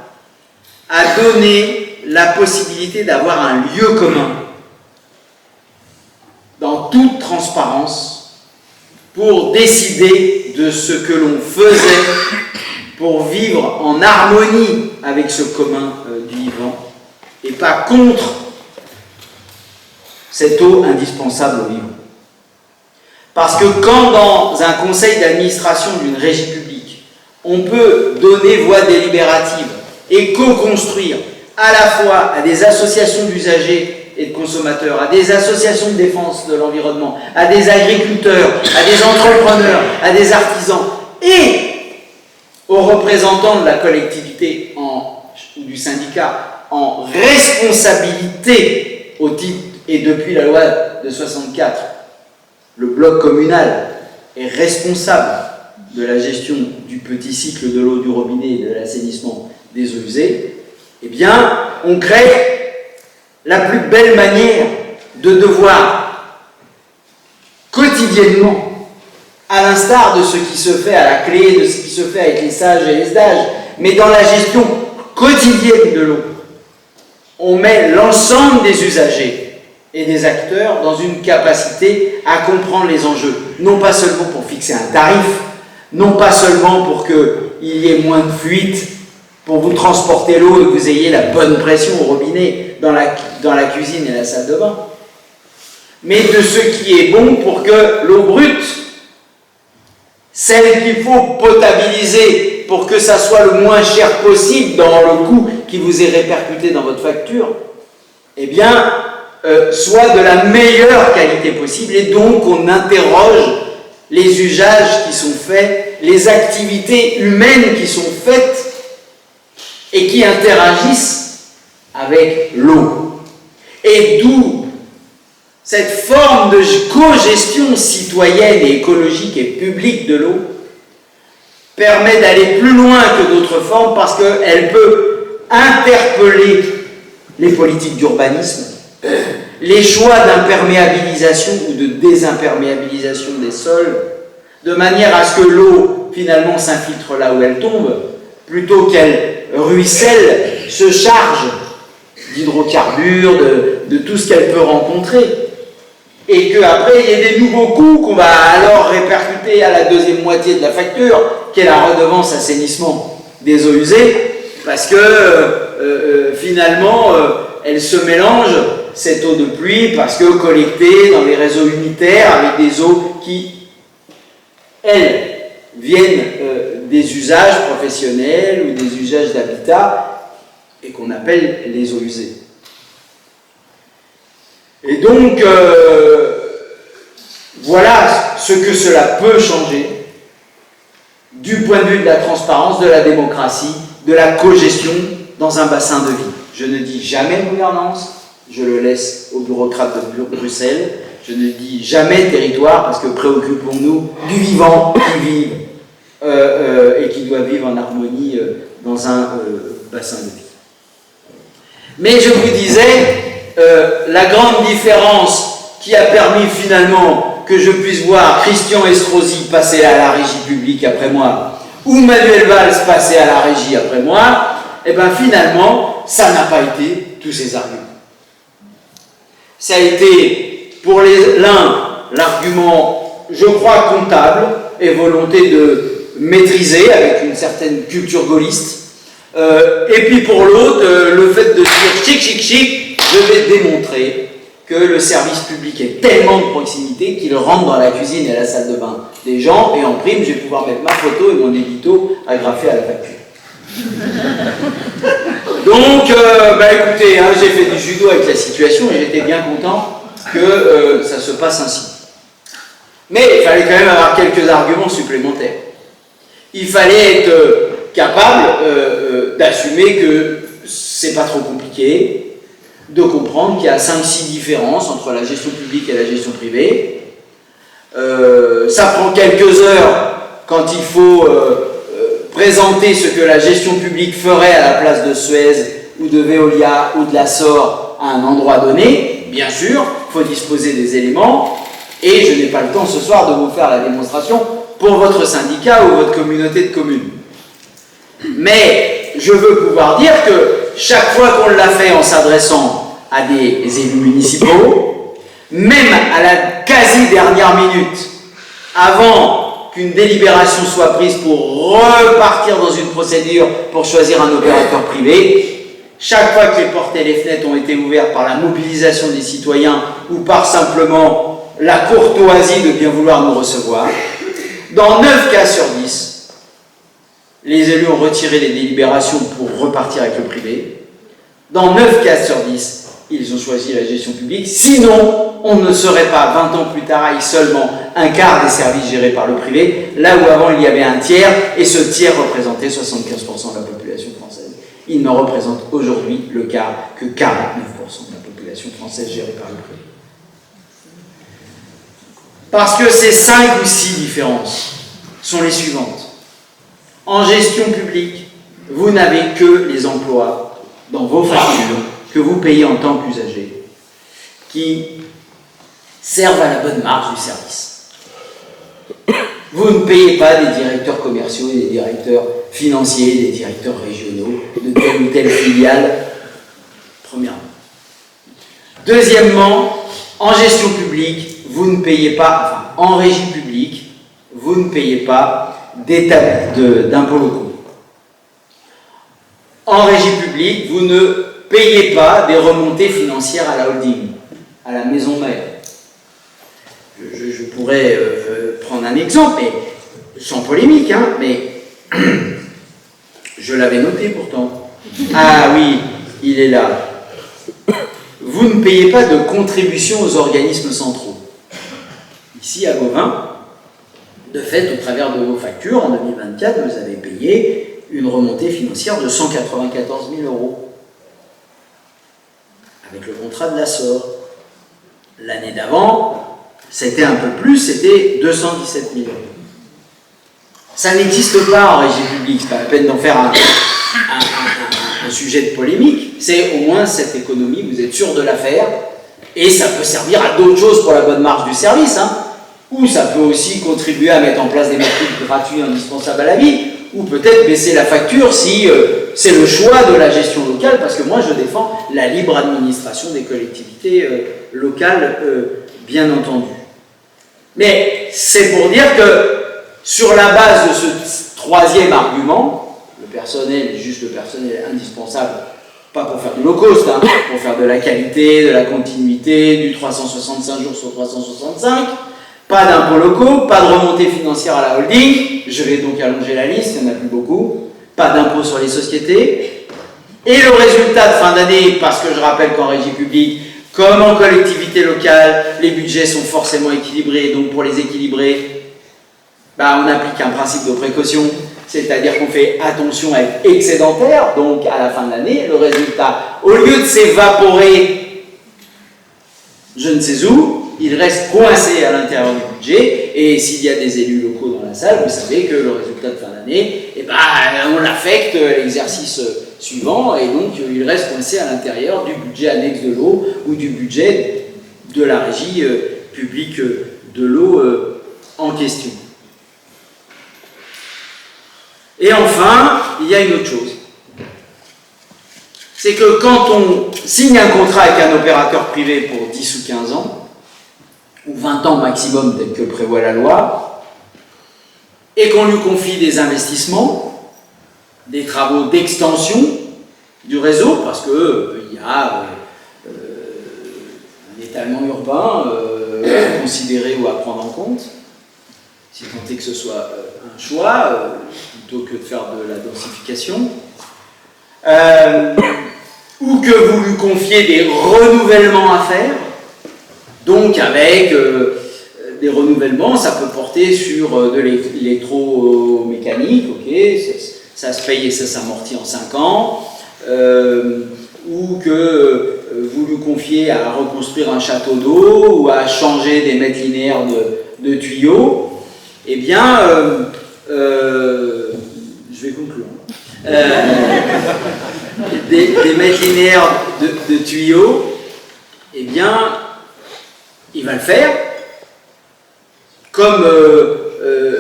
a donné la possibilité d'avoir un lieu commun dans toute transparence pour décider de ce que l'on faisait pour vivre en harmonie avec ce commun du vivant et pas contre cette eau indispensable au vivant. Parce que quand dans un conseil d'administration d'une régie publique, on peut donner voix délibérative et co-construire à la fois à des associations d'usagers et de consommateurs, à des associations de défense de l'environnement, à des agriculteurs, à des entrepreneurs, à des artisans et aux représentants de la collectivité ou du syndicat en responsabilité au titre, et depuis la loi de 64, le bloc communal est responsable de la gestion du petit cycle de l'eau du robinet et de l'assainissement des eaux usées, eh bien, on crée la plus belle manière de devoir quotidiennement, à l'instar de ce qui se fait à la clé, de ce qui se fait avec les sages et les stages, mais dans la gestion quotidienne de l'eau, on met l'ensemble des usagers et des acteurs dans une capacité à comprendre les enjeux, non pas seulement pour fixer un tarif, non pas seulement pour qu'il y ait moins de fuites, pour vous transporter l'eau et que vous ayez la bonne pression au robinet dans la cuisine et la salle de bain, mais de ce qui est bon pour que l'eau brute, celle qu'il faut potabiliser pour que ça soit le moins cher possible dans le coût qui vous est répercuté dans votre facture, eh bien, soit de la meilleure qualité possible, et donc on interroge les usages qui sont faits, les activités humaines qui sont faites et qui interagissent avec l'eau. Et d'où cette forme de co-gestion citoyenne et écologique et publique de l'eau permet d'aller plus loin que d'autres formes parce qu'elle peut interpeller les politiques d'urbanisme, les choix d'imperméabilisation ou de désimperméabilisation des sols, de manière à ce que l'eau, finalement, s'infiltre là où elle tombe, plutôt qu'elle ruisselle, se charge d'hydrocarbures, de tout ce qu'elle peut rencontrer, et qu'après, il y ait des nouveaux coûts qu'on va alors répercuter à la deuxième moitié de la facture, qui est la redevance assainissement des eaux usées, parce que, finalement, elle se mélange, cette eau de pluie, parce que collectée dans les réseaux unitaires avec des eaux qui, elles, viennent des usages professionnels ou des usages d'habitat et qu'on appelle les eaux usées. Et donc, voilà ce que cela peut changer du point de vue de la transparence, de la démocratie, de la cogestion dans un bassin de vie. Je ne dis jamais gouvernance, je le laisse aux bureaucrates de Bruxelles. Je ne dis jamais territoire parce que préoccupons-nous du vivant qui vit et qui doit vivre en harmonie dans un bassin de vie. Mais je vous disais, la grande différence qui a permis finalement que je puisse voir Christian Estrosi passer à la régie publique après moi ou Manuel Valls passer à la régie après moi, et bien finalement, ça n'a pas été tous ces arguments. Ça a été pour l'un l'argument, je crois, comptable et volonté de maîtriser avec une certaine culture gaulliste, et puis pour l'autre, le fait de dire chic, chic, chic, je vais démontrer que le service public est tellement de proximité qu'il rentre dans la cuisine et la salle de bain des gens, et en prime, je vais pouvoir mettre ma photo et mon édito agrafé à la facture. Donc, écoutez, hein, j'ai fait du judo avec la situation et j'étais bien content que ça se passe ainsi. Mais il fallait quand même avoir quelques arguments supplémentaires. Il fallait être capable d'assumer que c'est pas trop compliqué, de comprendre qu'il y a 5-6 différences entre la gestion publique et la gestion privée. Ça prend quelques heures quand il faut présenter ce que la gestion publique ferait à la place de Suez ou de Veolia ou de la SOR à un endroit donné. Bien sûr, il faut disposer des éléments et je n'ai pas le temps ce soir de vous faire la démonstration pour votre syndicat ou votre communauté de communes. Mais je veux pouvoir dire que chaque fois qu'on l'a fait en s'adressant à des élus municipaux, même à la quasi-dernière minute, avant qu'une délibération soit prise pour repartir dans une procédure pour choisir un opérateur privé, chaque fois que les portes et les fenêtres ont été ouvertes par la mobilisation des citoyens ou par simplement la courtoisie de bien vouloir nous recevoir, dans 9 cas sur 10, les élus ont retiré les délibérations pour repartir avec le privé, Dans 9 cas sur 10, ils ont choisi la gestion publique. Sinon, on ne serait pas 20 ans plus tard avec seulement un quart des services gérés par le privé, là où avant il y avait un tiers, et ce tiers représentait 75% de la population française. Il ne représente aujourd'hui le quart que 49% de la population française gérée par le privé. Parce que ces 5 ou 6 différences sont les suivantes. En gestion publique, vous n'avez que les emplois dans vos factures que vous payez en tant qu'usager, qui servent à la bonne marge du service. Vous ne payez pas des directeurs commerciaux, des directeurs financiers, des directeurs régionaux de telle ou telle filiale, premièrement. Deuxièmement, en gestion publique, vous ne payez pas, enfin, en régie publique, vous ne payez pas d'impôts locaux. En régie publique, vous ne payez pas des remontées financières à la holding, à la maison mère. Je pourrais prendre un exemple, mais sans polémique, hein, mais je l'avais noté pourtant. Ah oui, il est là. Vous ne payez pas de contribution aux organismes centraux. Ici, à Gauvin, de fait, au travers de vos factures, en 2024, vous avez payé une remontée financière de 194 000 € avec le contrat de l'Assor. L'année d'avant, c'était un peu plus, c'était 217 000 €. Ça n'existe pas en régie publique, c'est pas la peine d'en faire un sujet de polémique. C'est au moins cette économie, vous êtes sûr de la faire, et ça peut servir à d'autres choses pour la bonne marge du service, hein. Ou ça peut aussi contribuer à mettre en place des matrices gratuits indispensables à la vie, ou peut-être baisser la facture si c'est le choix de la gestion locale, parce que moi je défends la libre administration des collectivités locales, bien entendu. Mais c'est pour dire que sur la base de ce troisième argument, le personnel, juste le personnel indispensable, pas pour faire du low cost, hein, pour faire de la qualité, de la continuité, du 365 jours sur 365, pas d'impôts locaux, pas de remontée financière à la holding, je vais donc allonger la liste, il n'y en a plus beaucoup, pas d'impôts sur les sociétés, et le résultat de fin d'année, parce que je rappelle qu'en régie publique, comme en collectivité locale, les budgets sont forcément équilibrés, donc pour les équilibrer, on applique un principe de précaution, c'est-à-dire qu'on fait attention à être excédentaire, donc à la fin de l'année, le résultat, au lieu de s'évaporer, je ne sais où, il reste coincé à l'intérieur du budget, et s'il y a des élus locaux dans la salle, vous savez que le résultat de fin d'année, on l'affecte l'exercice suivant, et donc il reste coincé à l'intérieur du budget annexe de l'eau, ou du budget de la régie publique de l'eau en question. Et enfin, il y a une autre chose. C'est que quand on signe un contrat avec un opérateur privé pour 10 ou 15 ans, ou 20 ans maximum, tel que le prévoit la loi, et qu'on lui confie des investissements, des travaux d'extension du réseau, parce qu'il y a un étalement urbain à considérer ou à prendre en compte, si tant est que ce soit un choix, plutôt que de faire de la densification, ou que vous lui confiez des renouvellements à faire, donc avec des renouvellements, ça peut porter sur de l'électromécanique, ok, ça se paye et ça s'amortit en 5 ans, ou que vous lui confiez à reconstruire un château d'eau ou à changer des mètres linéaires de tuyaux, eh bien, je vais conclure. Des mètres linéaires de tuyaux, eh bien, il va le faire. Comme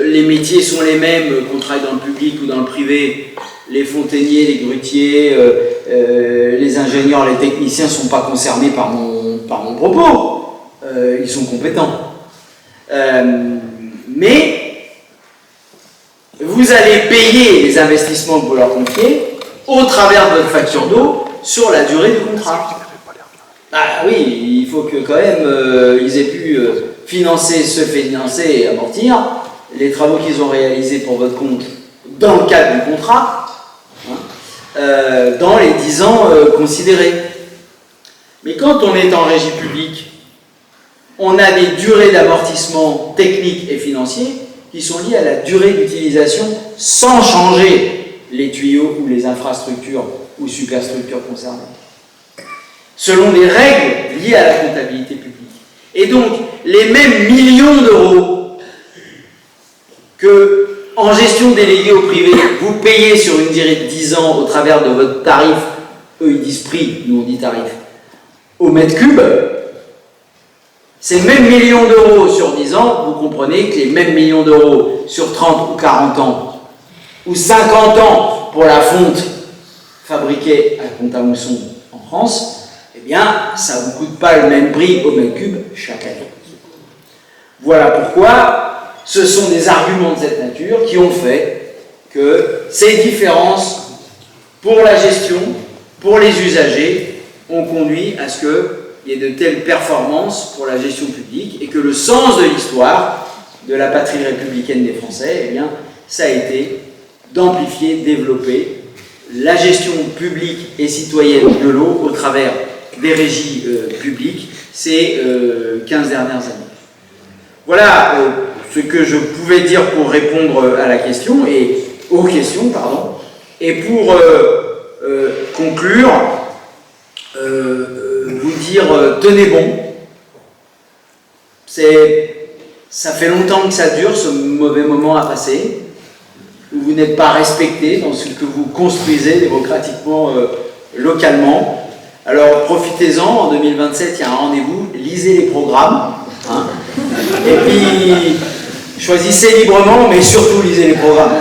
les métiers sont les mêmes, qu'on travaille dans le public ou dans le privé, les fontainiers, les grutiers, les ingénieurs, les techniciens ne sont pas concernés par mon propos. Ils sont compétents. Mais vous allez payer les investissements que vous leur confiez au travers de votre facture d'eau sur la durée du contrat. Ah oui, il faut que quand même ils aient pu se financer et amortir les travaux qu'ils ont réalisés pour votre compte dans le cadre du contrat. Hein. dans les 10 ans considérés. Mais quand on est en régie publique, on a des durées d'amortissement techniques et financiers qui sont liées à la durée d'utilisation sans changer les tuyaux ou les infrastructures ou superstructures concernées, selon des règles liées à la comptabilité publique. Et donc, les mêmes millions d'euros que, en gestion déléguée au privé, vous payez sur une durée de 10 ans au travers de votre tarif, eux ils disent prix, nous on dit tarif, au mètre cube, ces mêmes millions d'euros sur 10 ans, vous comprenez que les mêmes millions d'euros sur 30 ou 40 ans, ou 50 ans pour la fonte fabriquée à Pont-à-Mousson en France, eh bien, ça ne vous coûte pas le même prix au mètre cube chaque année. Voilà pourquoi ce sont des arguments de cette nature qui ont fait que ces différences pour la gestion, pour les usagers, ont conduit à ce qu'il y ait de telles performances pour la gestion publique et que le sens de l'histoire de la patrie républicaine des Français, eh bien, ça a été d'amplifier, développer la gestion publique et citoyenne de l'eau au travers des régies publiques ces 15 dernières années. Voilà ce que je pouvais dire pour répondre à la question et aux questions, pardon. Et pour conclure, vous dire tenez bon. Ça fait longtemps que ça dure, ce mauvais moment à passer, où vous n'êtes pas respecté dans ce que vous construisez démocratiquement, localement. Alors profitez-en, en 2027 il y a un rendez-vous, lisez les programmes, hein, et puis choisissez librement, mais surtout lisez les programmes.